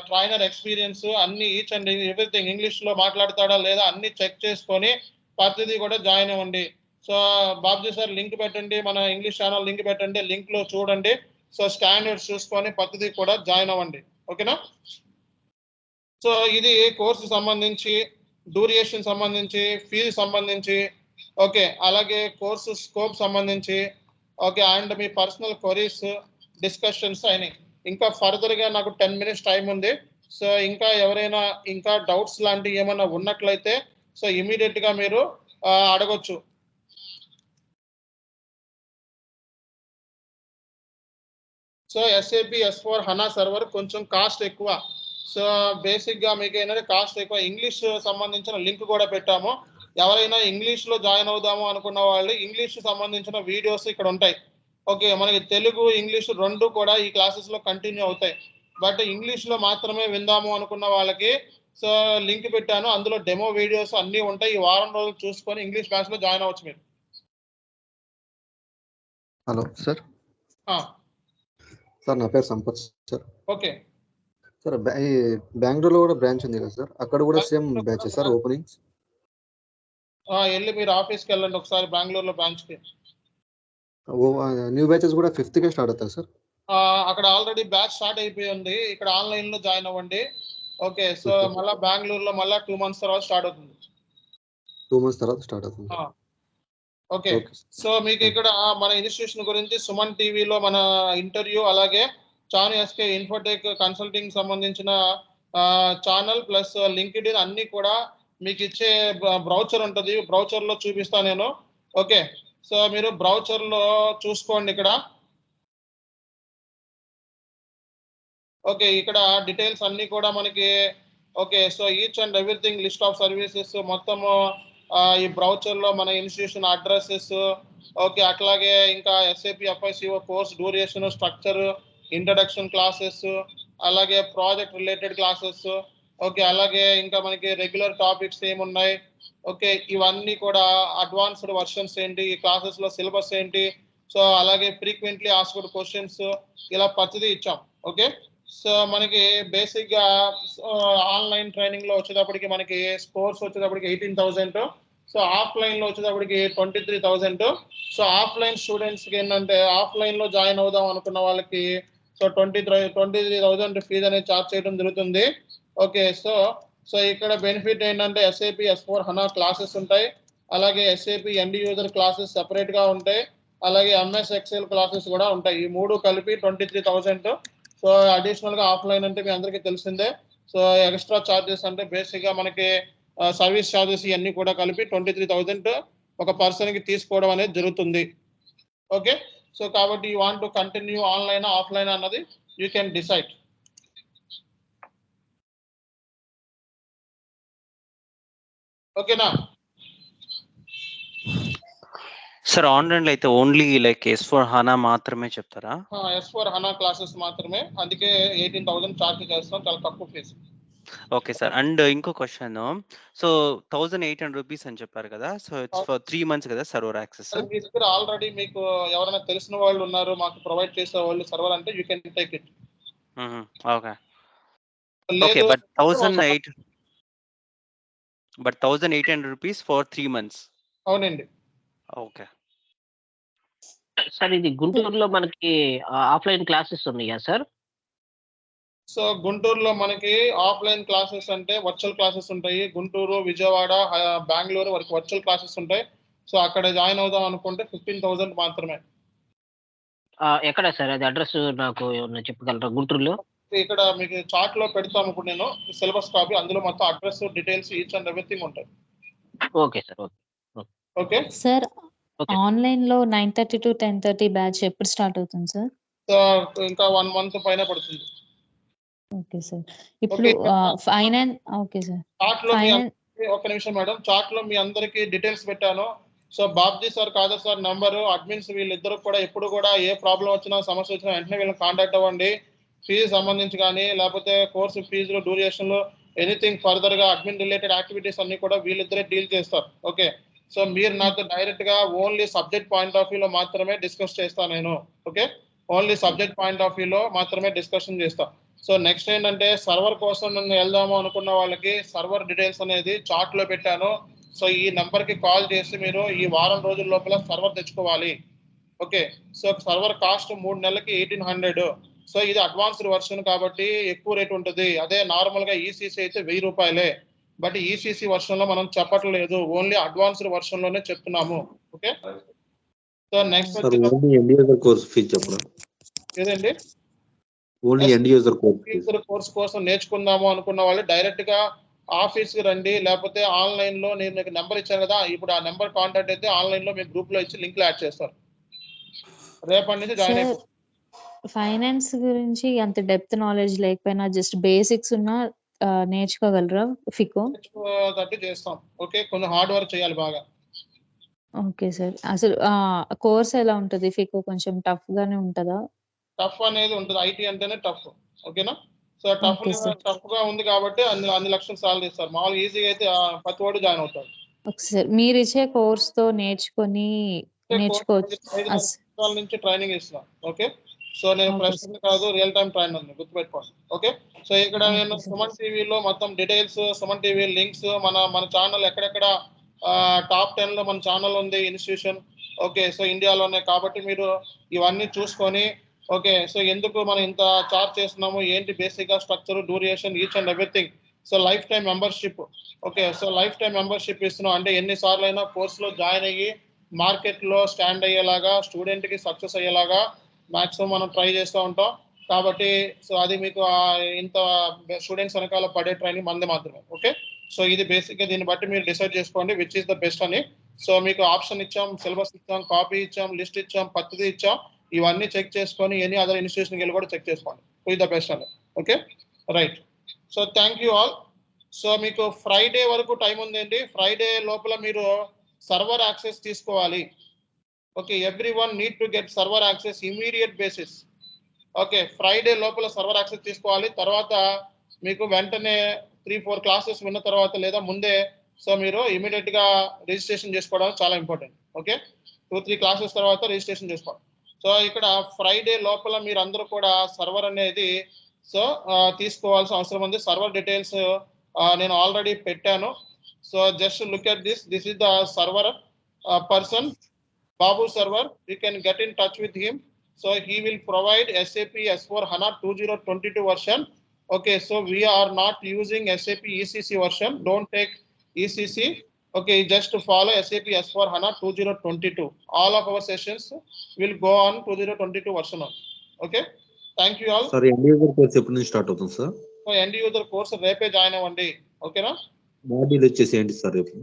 ట్రైనర్ ఎక్స్పీరియన్స్ అన్ని ఈచ్ అండ్ ఎవ్రీథింగ్ ఇంగ్లీష్ లో మాట్లాడతాడా లేదా అన్ని చెక్ చేసుకొని ప్రతిదీ కూడా జాయిన్ అవ్వండి. సో బాబ్జీ సార్ లింక్ పెట్టండి, మన ఇంగ్లీష్ ఛానల్ లింక్ పెట్టండి, లింక్ లో చూడండి. సో స్టాండర్డ్స్ చూసుకొని ప్రతిదీ కూడా జాయిన్ అవ్వండి. ఓకేనా, సో ఇది కోర్సు సంబంధించి, డ్యూరేషన్ సంబంధించి, ఫీజు సంబంధించి, ఓకే, అలాగే కోర్సు స్కోప్ సంబంధించి, okay, and me personal queries discussions అయినాయి. ఇంకా ఫర్దర్ గా నాకు 10 minutes టైం ఉంది. సో ఇంకా ఎవరైనా ఇంకా డౌట్స్ లాంటివి ఏమైనా ఉన్నట్లయితే సో ఇమీడియట్ గా మీరు అడగొచ్చు. సో SAP S4 హనా సర్వర్ కొంచెం కాస్ట్ ఎక్కువ. సో బేసిక్ గా మీకు ఏంటంటే కాస్ట్ ఎక్కువ. ఇంగ్లీష్ సంబంధించిన లింక్ కూడా పెట్టాము. ఎవరైనా ఇంగ్లీష్ లో జాయిన్ అవుదాము అనుకున్న వాళ్ళు ఇంగ్లీష్ సంబంధించిన వీడియోస్ ఇక్కడ ఉంటాయి. ఓకే, మనకి తెలుగు ఇంగ్లీష్ రెండు కూడా ఈ క్లాసెస్ లో కంటిన్యూ అవుతాయి. బట్ ఇంగ్లీష్ లో మాత్రమే విందాము అనుకున్న వాళ్ళకి సో లింక్ పెట్టాను, అందులో డెమో వీడియోస్ అన్నీ ఉంటాయి. ఈ వారం రోజులు చూసుకొని ఇంగ్లీష్ బ్యాచ్ లో జాయిన్ అవ్వచ్చు మీరు. Hello sir. ఆ, సార్ నా పేరు సంపత్ సార్. ఓకే. సార్ ఈ బెంగళూరులో కూడా బ్రాంచ్ ఉంది కదా సార్, అక్కడ కూడా సేమ్ బ్యాచ్ సార్ ఓపెనింగ్స్? వెళ్ళి మీరు ఆఫీస్కి వెళ్ళండి ఒకసారి బెంగళూరులో బ్రాంచ్కి. న్యూ బ్యాచెస్ కూడా 5th కే స్టార్ట్ అవుతాయి సార్? అక్కడ ఆల్రెడీ బ్యాచ్ స్టార్ట్ అయిపోయి ఉంది, ఇక్కడ ఆన్లైన్ లో జాయిన్ అవ్వండి. ఓకే, సో మళ్ళీ బెంగళూరులో మళ్ళీ 2 months తర్వాత స్టార్ట్ అవుతుంది. 2 months తర్వాత స్టార్ట్ అవుతుంది. ఓకే, సో మీకు ఇక్కడ మన ఇన్స్టిట్యూషన్ గురించి సుమన్ టీవీలో మన ఇంటర్వ్యూ, అలాగే చాను ఎస్కే ఇన్ఫోటెక్ కన్సల్టింగ్ సంబంధించిన ఛానల్ ప్లస్ లింక్డ్ఇన్ అన్ని కూడా మీకు ఇచ్చే బ్రౌచర్ ఉంటుంది, బ్రౌచర్ లో చూపిస్తా నేను. ఓకే, సో మీరు బ్రౌచర్ లో చూసుకోండి ఇక్కడ. ఓకే, ఇక్కడ డీటెయిల్స్ అన్ని కూడా మనకి okay. So each and everything list of services మొత్తము ఈ బ్రౌచర్ లో మన ఇన్స్టిట్యూషన్ అడ్రసెస్, ఓకే, అట్లాగే ఇంకా SAP FICO course duration, structure, introduction classes, అలాగే ప్రాజెక్ట్ రిలేటెడ్ క్లాసెస్, ఓకే, అలాగే ఇంకా మనకి రెగ్యులర్ టాపిక్స్ ఏమున్నాయి, ఓకే, ఇవన్నీ కూడా అడ్వాన్స్డ్ వర్షన్స్ ఏంటి, ఈ క్లాసెస్ లో సిలబస్ ఏంటి, సో అలాగే ఫ్రీక్వెంట్లీ ఆస్క్డ్ క్వశ్చన్స్, ఇలా ప్రతిదీ ఇచ్చాం. ఓకే, సో మనకి బేసిక్ గా ఆన్లైన్ ట్రైనింగ్ లో వచ్చేటప్పటికి మనకి స్కోర్స్ వచ్చేటప్పటికి 18,000, సో ఆఫ్లైన్ లో వచ్చేటప్పటికి 23,000. సో ఆఫ్లైన్ స్టూడెంట్స్ కి ఏంటంటే ఆఫ్లైన్ లో జాయిన్ అవుదాం అనుకున్న వాళ్ళకి సో 23,000 ఫీజు అనేది చార్జ్ చేయడం జరుగుతుంది. ఓకే, సో ఇక్కడ బెనిఫిట్ ఏంటంటే SAP S/4HANA క్లాసెస్ ఉంటాయి, అలాగే SAP end user classes separate గా ఉంటాయి, అలాగే MS Excel క్లాసెస్ కూడా ఉంటాయి. ఈ మూడు కలిపి 23,000. సో అడిషనల్ గా ఆఫ్లైన్ అంటే మీ అందరికీ తెలిసిందే. సో ఎక్స్ట్రా చార్జెస్ అంటే బేసిక్ గా మనకి సర్వీస్ చార్జెస్ ఇవన్నీ కూడా కలిపి 23,000 ఒక పర్సన్ కి తీసుకోవడం అనేది జరుగుతుంది. ఓకే, సో కాబట్టి you want to continue online offline అన్నది యూ కెన్ డిసైడ్. ఓకేనా సార్? ఆన్లైన్ లో అయితే ఓన్లీ లైక్ S/4HANA మాత్రమే చెప్తారా? S/4HANA క్లాసెస్ మాత్రమే, అందుకే 18,000 చార్జ్ చేస్తాం, చాలా తక్కువ ఫీజు. Okay sir. అండ్ ఇంకో క్వశ్చన్, సో 1,800 రూపీస్ అని చెప్పారు కదా, సో ఇట్స్ ఫర్ 3 months కదా సర్వర్ యాక్సెస్? మీ దగ్గర ఆల్రెడీ మీకు ఎవరైనా తెలిసిన వాళ్ళు ఉన్నారు మాకు ప్రొవైడ్ చేసే వాళ్ళు సర్వర్ అంటే you can take it. Okay okay, but 1,800 rupees for 3 months? అవునండి. ఓకే సార్, ఇది గుంటూరులో మనకి ఆఫ్లైన్ క్లాసెస్ ఉన్నాయా సార్? సో గుంటూరులో మనకి ఆఫ్లైన్ క్లాసెస్ అంటే వర్చువల్ క్లాసెస్ ఉంటాయి. గుంటూరు, విజయవాడ, బెంగళూరు వరకు వర్చువల్ క్లాసెస్ ఉంటాయి. సో అక్కడ జాయిన్ అవుదాం అనుకుంటే 15,000 మాత్రమే. ఎక్కడ సార్ అది అడ్రస్ నాకు ఏమన్నా చెప్పగలరా గుంటూరులో? ఇక్కడ మీకు చార్ట్ లో పెడతాము ఇప్పుడు నేను సిలబస్ కాపీ, అందులో మొత్తం address details each and everything ఉంటాయి. Okay sir. Okay sir, online లో 9:30 to 10:30 బ్యాచ్ ఎప్పుడు స్టార్ట్ అవుతుంది సార్? సో ఇంకా 1 month పైన పడుతుంది. Okay sir. ఇప్పుడు ఫైనాన్స్ ఓకే సార్. చార్ట్ లో ఒక నిమిషం మేడం, చార్ట్ లో మీ అందరికి డీటెయిల్స్ పెట్టాను. సో బాబ్జీ సార్, కాదా సార్ నంబరు, అడ్మిన్స్ వీళ్ళిద్దరు కూడా ఎప్పుడు కూడా ఏ ప్రాబ్లం వచ్చినా సమస్య వచ్చినా వెంటనే వీళ్ళని కాంటాక్ట్ అవ్వండి. ఫీజు సంబంధించి కానీ లేకపోతే కోర్సు ఫీజులు, డ్యూరేషన్లు, ఎనీథింగ్ ఫర్దర్ గా అడ్మిన్ రిలేటెడ్ యాక్టివిటీస్ అన్ని కూడా వీళ్ళిద్దరే డీల్ చేస్తారు. ఓకే, సో మీరు నాతో డైరెక్ట్ గా ఓన్లీ సబ్జెక్ట్ పాయింట్ ఆఫ్ వ్యూలో మాత్రమే డిస్కస్ చేస్తాను నేను. Okay, only subject point of వ్యూలో మాత్రమే డిస్కషన్ చేస్తాను. సో నెక్స్ట్ ఏంటంటే సర్వర్ కోసం నేను వెళ్దాము అనుకున్న వాళ్ళకి సర్వర్ డీటెయిల్స్ అనేది చార్ట్ లో పెట్టాను. సో ఈ నెంబర్ కి కాల్ చేసి మీరు ఈ వారం రోజుల లోపల సర్వర్ తెచ్చుకోవాలి. ఓకే, సో సర్వర్ కాస్ట్ 3 నెలలకి 1,800. సో ఇది అడ్వాన్స్డ్ వర్షన్ కాబట్టి ఎక్కువ రేట్ ఉంటుంది. అదే నార్మల్ గా ECC అయితే 1,000 రూపాయలే. బట్ ECC వర్షన్ లో మనం చెప్పట్లేదు, ఓన్లీ అడ్వాన్స్డ్ వర్షన్ లోనే చెప్తున్నాము. ఓకే, సో నెక్స్ట్ ఏదండి ఓన్లీ ఎండ్ యూజర్ కోర్స్ కోసం నేర్చుకుందాము అనుకున్న వాళ్ళు డైరెక్ట్ గా ఆఫీస్ కి రండి, లేకపోతే ఆన్లైన్ లో నేను మీకు నెంబర్ ఇచ్చాను కదా, ఇప్పుడు ఆ నెంబర్ కాంటాక్ట్ అయితే ఆన్లైన్ లో మీ గ్రూప్ లో ఇచ్చి లింక్ యాడ్ చేస్తారు. రేపటి నుంచి జాయిన్ అయిపోతారు. ఫైనాన్స్ గురించి అంత డెప్త్ నాలెడ్జ్ లేకపోయినా జస్ట్ బేసిక్స్ ఉన్నా నేర్చుకోగలరా ఫికో? చేస్తాం. ఓకే, కొంచెం హార్డ్ వర్క్ చేయాలి బాగా. Okay sir. అసలు కోర్స్ ఎలా ఉంటది? ఫికో కొంచెం టఫ్‌గానే ఉంటదా? టఫ్ అనేది ఉంటుంది. ఐటీ అంటేనే టఫ్. ఓకేనా? So tough okay sir. టఫ్‌గా ఉంది కాబట్టి అన్ని లక్షలు సాలరీ ఇస్తారు. మామూలుగా ఈజీగా అయితే ప్రతివాడు జాయిన్ అవుతాడు. Okay sir. మీరిచ్చే కోర్స్‌తో నేర్చుకోవచ్చు. 5 సంవత్సరాల నుంచి ట్రైనింగ్ ఇస్తున్నాం. ఓకే. సో నేను ఓకే సార్. ఫ్రెషర్‌ని కాదు, రియల్ టైమ్ ట్రైనర్‌ని గుర్తుపెట్టుకోండి. ఓకే. సో ఇక్కడ నేను ఓకే సార్. సుమన్ టీవీలో మొత్తం డీటెయిల్స్, సుమన్ టీవీ లింక్స్, మన ఛానల్ ఎక్కడెక్కడ టాప్ 10లో మన ఛానల్ ఉంది ఇన్స్టిట్యూషన్. ఓకే. సో ఇండియాలోనే కాబట్టి మీరు ఇవన్నీ చూసుకొని ఓకే. సో ఎందుకు మనం ఇంత చార్జ్ చేస్తున్నాము, ఏంటి బేసిక్‌గా structure, duration, each and everything. So life time membership. Okay. So life time membership ఇస్తున్నాం. అంటే ఎన్ని సార్లైనా కోర్స్‌లో జాయిన్ అయ్యి మార్కెట్‌లో స్టాండ్ అయ్యేలాగా, స్టూడెంట్‌కి సక్సెస్ అయ్యేలాగా మాక్సిమం మనం ట్రై చేస్తూ ఉంటాం. కాబట్టి సో అది మీకు ఇంత స్టూడెంట్స్ వెనకాల పడే ట్రైనింగ్ మనది మాత్రమే. ఓకే. సో ఇది బేసిక్‌గా దీన్ని బట్టి మీరు డిసైడ్ చేసుకోండి విచ్ ఈస్ ద బెస్ట్ అని. సో మీకు ఆప్షన్ ఇచ్చాం, సిలబస్ ఇచ్చాం, కాపీ ఇచ్చాం, లిస్ట్ ఇచ్చాం, పద్ధతి ఇచ్చాం. ఇవన్నీ చెక్ చేసుకొని ఎనీ అదర్ ఇన్స్టిట్యూషన్‌కి వెళ్ళి కూడా చెక్ చేసుకోండి. హూ ఇస్ ద బెస్ట్ అని. Okay. Right. So thank you all. So మీకు ఫ్రైడే వరకు టైం ఉందండి. ఫ్రైడే లోపల మీరు సర్వర్ యాక్సెస్ తీసుకోవాలి. Okay. Everyone need to get server access immediate basis. Okay. Friday లోపల సర్వర్ యాక్సెస్ తీసుకోవాలి. తర్వాత మీకు వెంటనే 3-4 క్లాసెస్ విన్న తర్వాత లేదా ముందే సో మీరు ఇమీడియట్‌గా రిజిస్ట్రేషన్ చేసుకోవడం చాలా ఇంపార్టెంట్. ఓకే. 2-3 క్లాసెస్ తర్వాత రిజిస్ట్రేషన్ చేసుకోండి. సో ఇక్కడ ఫ్రైడే లోపల మీరందరూ కూడా సర్వర్ అనేది సో తీసుకోవాల్సిన అవసరం ఉంది. సర్వర్ డీటెయిల్స్ నేను ఆల్రెడీ పెట్టాను. So just look at this. This is the server person Babu server. You can get in touch with him. So he will provide SAP S/4HANA 2022 version. Okay, so we are not using SAP ECC version. Don't take ECC. Okay, just to follow SAP S/4HANA 2022. All of our sessions will go on 2022 version only. Okay, thank you all. Sir end user course ఎప్పటి నుంచి start అవుతుంది sir? So end user course రేపే join అవ్వండి. ఓకేనా? Module వచ్చేసి ఏంటి sir రేపు?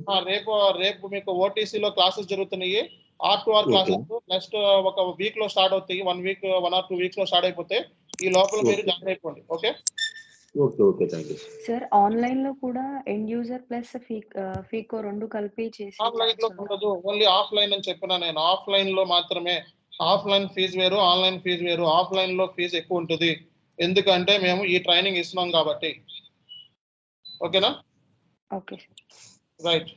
రేపు మీకు ఓటీసీలో క్లాసెస్ జరుగుతున్నాయి. R2R క్లాసెస్ నెక్స్ట్ ఒక వీక్ లో స్టార్ట్ అవుతాయి. 1 or 2 వీక్స్ లో స్టార్ట్ అయిపోతే ఈ లోపల మీరు జాయిన్ అయిపోండి. Okay. Okay thank you sir. Online లో కూడా ఎండ్ యూజర్ ప్లస్ ఫీకో రెండు కలిపి చేసి ఆన్లైన్ లో ఉండదు, ఓన్లీ ఆఫ్లైన్ అని చెప్పినా నేను. ఆఫ్లైన్ లో మాత్రమే. ఆఫ్లైన్ ఫీజు వేరు, ఆన్లైన్ ఫీజు వేరు. ఆఫ్లైన్ లో ఫీజు ఎక్కువ ఉంటుంది. ఎందుకంటే మేము ఈ ట్రైనింగ్ ఇస్తున్నాం కాబట్టి. ఓకేనా? ఓకే. రైట్.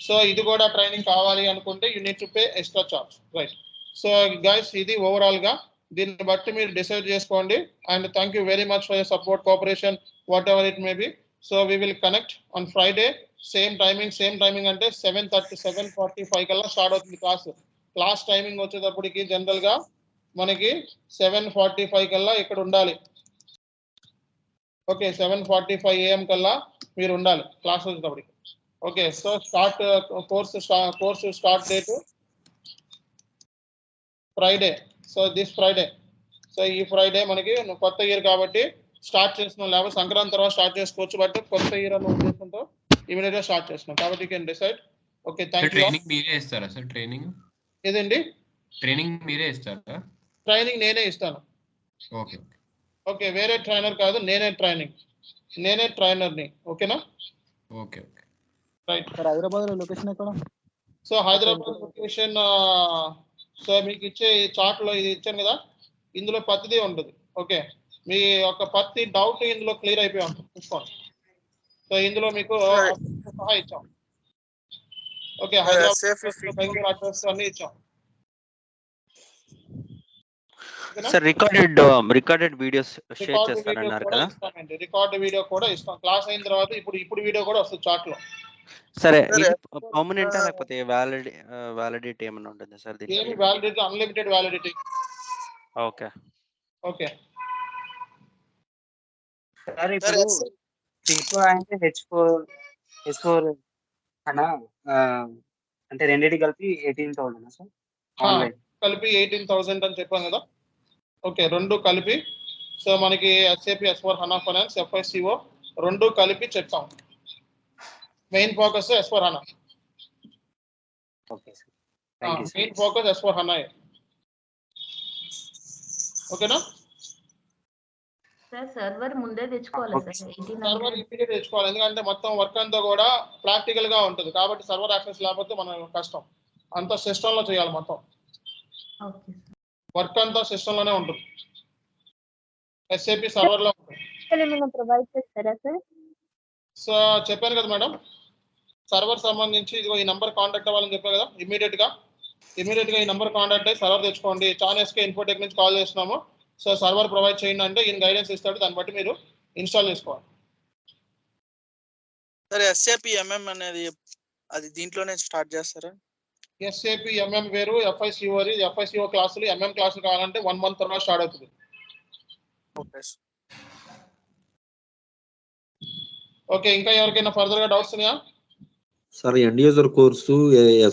సో ఇది కూడా ట్రైనింగ్ కావాలి అనుకుంటే you need to pay extra charge. Right. So guys ఇది ఓవరాల్ గా దీన్ని బట్టి మీరు డిసైడ్ చేసుకోండి. And thank you very much for your support, cooperation, what ever it may be. So we will connect on Friday same timing అంటే 7:30 7:45 కల్లా start అవుతుంది class. Class timing వచ్చేటప్పటికి జనరల్ గా మనకి 7:45 కల్లా ఇక్కడ ఉండాలి. ఓకే. 7:45 AM కల్లా మీరు ఉండాలి క్లాస్ వచ్చేటప్పటికి. Okay. So start course start date Friday. So this Friday. So ఈ ఫ్రైడే మనకి కొత్త ఇయర్ కాబట్టి స్టార్ట్ చేస్తున్నాం. లేకపోతే సంక్రాంతి తర్వాత స్టార్ట్ చేసుకోవచ్చు. బట్ కొత్త ఇయర్ అన్న ఉద్దేశంతో ఇమీడియట్ గా స్టార్ట్ చేస్తున్నాం కాబట్టి you can decide. Okay. Thank you. Training మీరే ఇస్తారా సార్? ఏదండి? ట్రైనింగ్ మీరే ఇస్తారా? ట్రైనింగ్ నేనే ఇస్తాను. ఓకే. ఓకే. వేరే ట్రైనర్ కాదు, నేనే ట్రైనర్ని. ఓకేనా? ఓకే. రైట్. సార్ హైదరాబాద్ లో లొకేషన్ ఎక్కడ? సో హైదరాబాద్ లొకేషన్ సో మీకు ఇచ్చే చార్ట్ లో ఇది ఇచ్చాను కదా, ఇందులో ప్రతిదీ ఉంటుంది. ఓకే. మీ యొక్క ప్రతి డౌట్ ఇందులో క్లియర్ అయిపోయి ఉంటుంది. చూసుకోండి. సో ఇందులో మీకు సహా ఇచ్చాం. ఓకే. హైదరాబాద్, బెంగళూరు అడ్రస్ అన్ని ఇచ్చాం. సార్ రికార్డెడ్ వీడియోస్ షేర్ చేస్తారన్నారు కదా? రికార్డ్ వీడియో కూడా ఇస్తాం. క్లాస్ అయిన తర్వాత ఇప్పుడు వీడియో కూడా వస్తుంది చార్ట్ లో. సరే. ఇది పర్మనెంటా లేకపోతే వ్యాలిడిటీ ఏమైనా ఉంటుందా సార్ దీనికి? ఏమి validity? Unlimited validity. Okay. Okay. Sir ఇప్పుడు ఫికో అంటే H4 అనా అంటే రెండిటి కలిపి 18,000 సార్ ఆన్లైన్ కలిపి 18,000 అని చెప్పాం కదా. ఓకే. రెండు కలిపి సో మనకి SAP S/4HANA ఫైనాన్స్ FICO రెండు కలిపి చెప్పాం. Main focus S/4HANA. Okay sir. Thank you sir. Main focus S/4HANA. ఓకేనా? సార్ సర్వర్ ముందే తెచ్చుకోవాలా సార్ సర్వర్ 1800 ఇమీడియట్ తెచ్చుకోవాలి, ఎందుకంటే మొత్తం వర్క్ అంతా కూడా ప్రాక్టికల్ గా ఉంటుంది కాబట్టి సర్వర్ యాక్సెస్ లేకపోతే మనం కష్టం. అంతా సిస్టమ్ లో చేయాలి, మొత్తం ఓకే వర్క్ అంతా సిస్టమ్ లోనే ఉంటుంది, ఎస్ఏపి సర్వర్ లో ఉంటుంది. ఏమైనా ప్రొవైడ్ చేస్తారా సార్? సో చెప్పాను కదా మేడం, సర్వర్ సంబంధించి ఇదిగో ఈ నంబర్ కాంటాక్ట్ అవ్వాలని చెప్పాను కదా, ఇమీడియట్ గా ఈ నంబర్ కాంటాక్ట్ అయ్యి సర్వర్ తెచ్చుకోండి. చానెస్కే ఇన్ఫోటెక్ నుంచి కాల్ చేస్తున్నాము, సో సర్వర్ ప్రొవైడ్ చేయండి అంటే ఈయన గైడెన్స్ ఇస్తాడు, దాన్ని బట్టి మీరు ఇన్స్టాల్ చేసుకోవాలి. సరే ఎస్ఏపి ఎంఎం అనేది అది దీంట్లోనే స్టార్ట్ చేస్తారా? ఎస్ఏపి ఎంఎం వేరు, ఎఫ్ఐసిఓ ఎఫ్ఐసిఓ క్లాసులు ఎంఎం క్లాసులు కావాలంటే 1 month తర్వాత స్టార్ట్ అవుతుంది. ఓకే, ఇంకా ఎవరికైనా ఫర్దర్ గా డౌట్స్ ఉన్నాయా? Sir end user course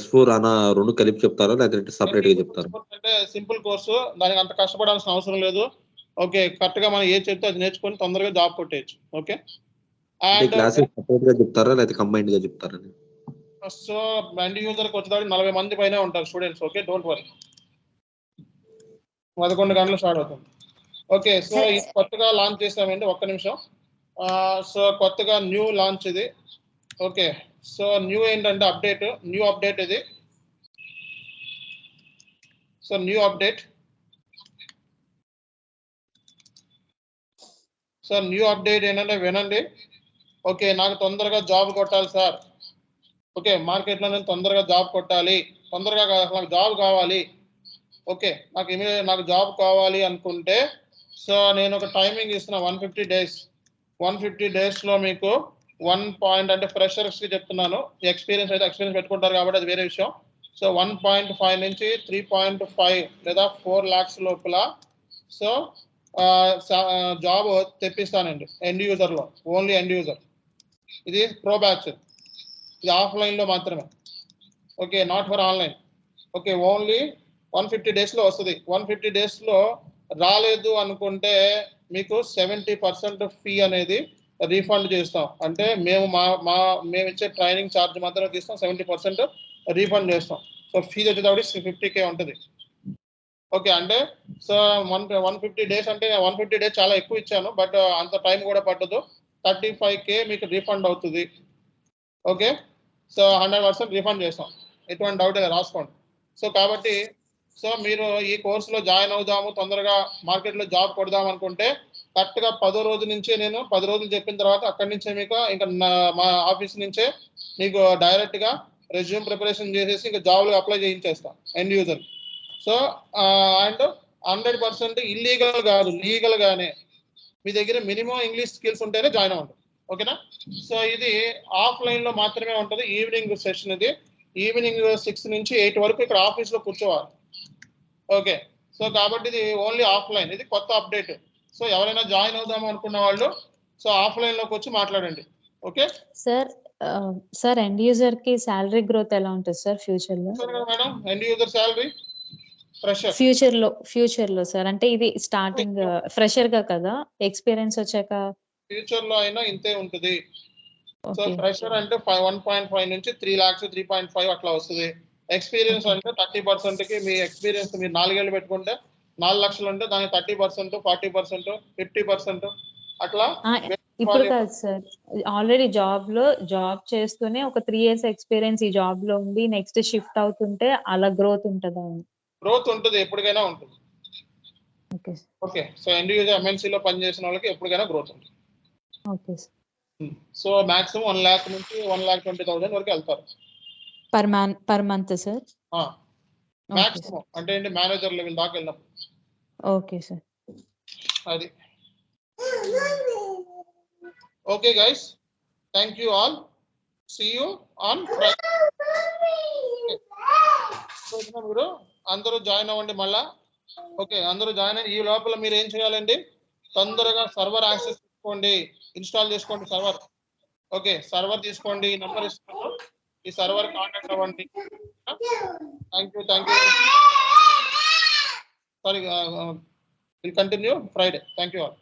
S4 అన్న రెండు కలిపి చెప్తారా లేదంటే సపరేట్ గా చెప్తారా? అంటే సింపుల్ కోర్సు, దానికి అంత కష్టపడాల్సిన అవసరం లేదు. ఓకే, కరెక్ట్ గా మనం ఏది చెప్తే అది నేర్చుకొని తొందరగా జాబ్ కొట్టేయచ్చు. ఓకే, అంటే క్లాసెస్ సపరేట్ గా చెప్తారా లేకపోతే కంబైన్డ్ గా చెప్తారా? సో ఎండ్ యూజర్ కి వచ్చేదానికి 40 మంది పైన ఉంటారు స్టూడెంట్స్. ఓకే, డోంట్ వరీ, 11 గంటలు స్టార్ట్ అవుతుంది. ఓకే, సో ఇది కొత్తగా లాంచ్ చేసామండి, ఒక్క నిమిషం. సో కొత్తగా న్యూ లాంచ్ ఇది. ఓకే, సో న్యూ ఏంటంటే న్యూ అప్డేట్ ఇది. సో న్యూ అప్డేట్ ఏంటంటే వినండి. ఓకే, నాకు తొందరగా జాబ్ కొట్టాలి సార్. ఓకే, మార్కెట్లో నేను తొందరగా జాబ్ కొట్టాలి, తొందరగా నాకు జాబ్ కావాలి. ఓకే, నాకు జాబ్ కావాలి అనుకుంటే సో నేను ఒక టైమింగ్ ఇస్తున్నా, 150 days. 150 daysలో మీకు 1 point అంటే ఫ్రెషర్స్కి చెప్తున్నాను, ఎక్స్పీరియన్స్ అయితే ఎక్స్పీరియన్స్ పెట్టుకుంటారు కాబట్టి అది వేరే విషయం. సో 1.5 నుంచి 3.5 లేదా 4 lakhs లోపల సో జాబ్ తెప్పిస్తానండి ఎండ్ యూజర్లో, ఓన్లీ ఎండ్ యూజర్. ఇది ప్రో బ్యాచ్, ఇది ఆఫ్లైన్లో మాత్రమే. Okay, not for online. Okay, only 150 daysలో వస్తుంది. 150 daysలో రాలేదు అనుకుంటే మీకు 70% ఫీ అనేది రీఫండ్ చేస్తాం. అంటే మేము మేము ఇచ్చే ట్రైనింగ్ ఛార్జ్ మాత్రం తీస్తాం, 70% రీఫండ్ చేస్తాం. సో ఫీజు వచ్చేటప్పుడు 50K ఉంటుంది. ఓకే, అంటే సో 150 days అంటే 150 days చాలా ఎక్కువ ఇచ్చాను, బట్ అంత టైం కూడా పట్టదు. 35K మీకు రీఫండ్ అవుతుంది. ఓకే, సో 100% రీఫండ్ చేస్తాం, ఎటువంటి డౌట్ లేదు, రాసుకోండి. సో కాబట్టి సో మీరు ఈ కోర్సులో జాయిన్ అవుదాము, తొందరగా మార్కెట్లో జాబ్ కొడదాం అనుకుంటే కరెక్ట్గా 10 రోజుల నుంచే, నేను 10 రోజులు చెప్పిన తర్వాత అక్కడి నుంచే మీకు ఇంకా మా ఆఫీస్ నుంచే మీకు డైరెక్ట్గా రెజ్యూమ్ ప్రిపరేషన్ చేసేసి ఇంకా జాబ్లో అప్లై చేయించేస్తాం end user. So and 100% illegal కాదు, లీగల్గానే మీ దగ్గర మినిమం ఇంగ్లీష్ స్కిల్స్ ఉంటేనే జాయిన్ అవ్వండి. ఓకేనా? సో ఇది ఆఫ్లైన్లో మాత్రమే ఉంటుంది, ఈవినింగ్ సెషన్. ఇది ఈవినింగ్ 6 నుంచి 8 వరకు ఇక్కడ ఆఫీస్లో కూర్చోవాలి. ఓకే, సో కాబట్టి ఇది ఓన్లీ ఆఫ్లైన్, ఇది కొత్త అప్డేట్. సో ఎవరైనా జాయిన్ అవుదాము అనుకున్న వాళ్ళు సో ఆఫ్లైన్లోకి వచ్చి మాట్లాడండి. ఓకే సార్ ఎండ్ యూజర్ కి సాలరీ గ్రోత్ ఎలా ఉంటుంది సార్ ఫ్యూచర్ లో? Madam end user salary future లో సార్, అంటే ఇది స్టార్టింగ్ ఫ్రెషర్ గా కదా, ఎక్స్పీరియన్స్ వచ్చాక ఫ్యూచర్ లో అయినా ఇంతే ఉంటుంది. సో ఫ్రెషర్ అంటే 1.5 నుంచి 3 lakhs 3.5 అట్లా వస్తుంది. ఎక్స్పీరియన్స్ అంటే 30% కి మీ ఎక్స్పీరియన్స్ మీరు 4 ఏళ్ళు పెట్టుకుంటే 4 లక్షలు అంటే దాని 30%, 40%, 50% అట్లా. ఇప్పుడు కాదు సార్, ఆల్రెడీ జాబ్ చేస్తూనే ఒక 3 years ఎక్స్పీరియన్స్ ఈ జాబ్ లో ఉండి నెక్స్ట్ షిఫ్ట్ అవుతుంటే అలా గ్రోత్ ఉంటుందా? గ్రోత్ ఉంటుంది, ఎప్పటికైనా ఉంటుంది. Okay, so end user MNC లో పనిచేసిన వాళ్ళకి ఎప్పటికైనా గ్రోత్ ఉంటుంది. ఓకే, సో మాక్సిమం 1 lakh నుంచి 1,20,000 వరకు వెళ్తారు పర్ మంత్ సార్. మాక్సిమం అంటే ఏంటి, మేనేజర్ లెవెల్ దాకా వెళ్ళినప్పుడు. ఓకే సార్, అది. Okay guys, thank you all, see you on Friday. మీరు అందరూ జాయిన్ అవ్వండి మళ్ళా. ఓకే, అందరూ జాయిన్ అయ్యి ఈ లోపల మీరు ఏం చేయాలండి, తొందరగా సర్వర్ యాక్సెస్ తీసుకోండి, ఇన్స్టాల్ చేసుకోండి సర్వర్. ఓకే, సర్వర్ తీసుకోండి, ఈ నెంబర్ ఇస్తాను, ఈ సర్వర్ కాంటాక్ట్ అవ్వండి. Thank you. Sorry, will continue Friday. Thank you all.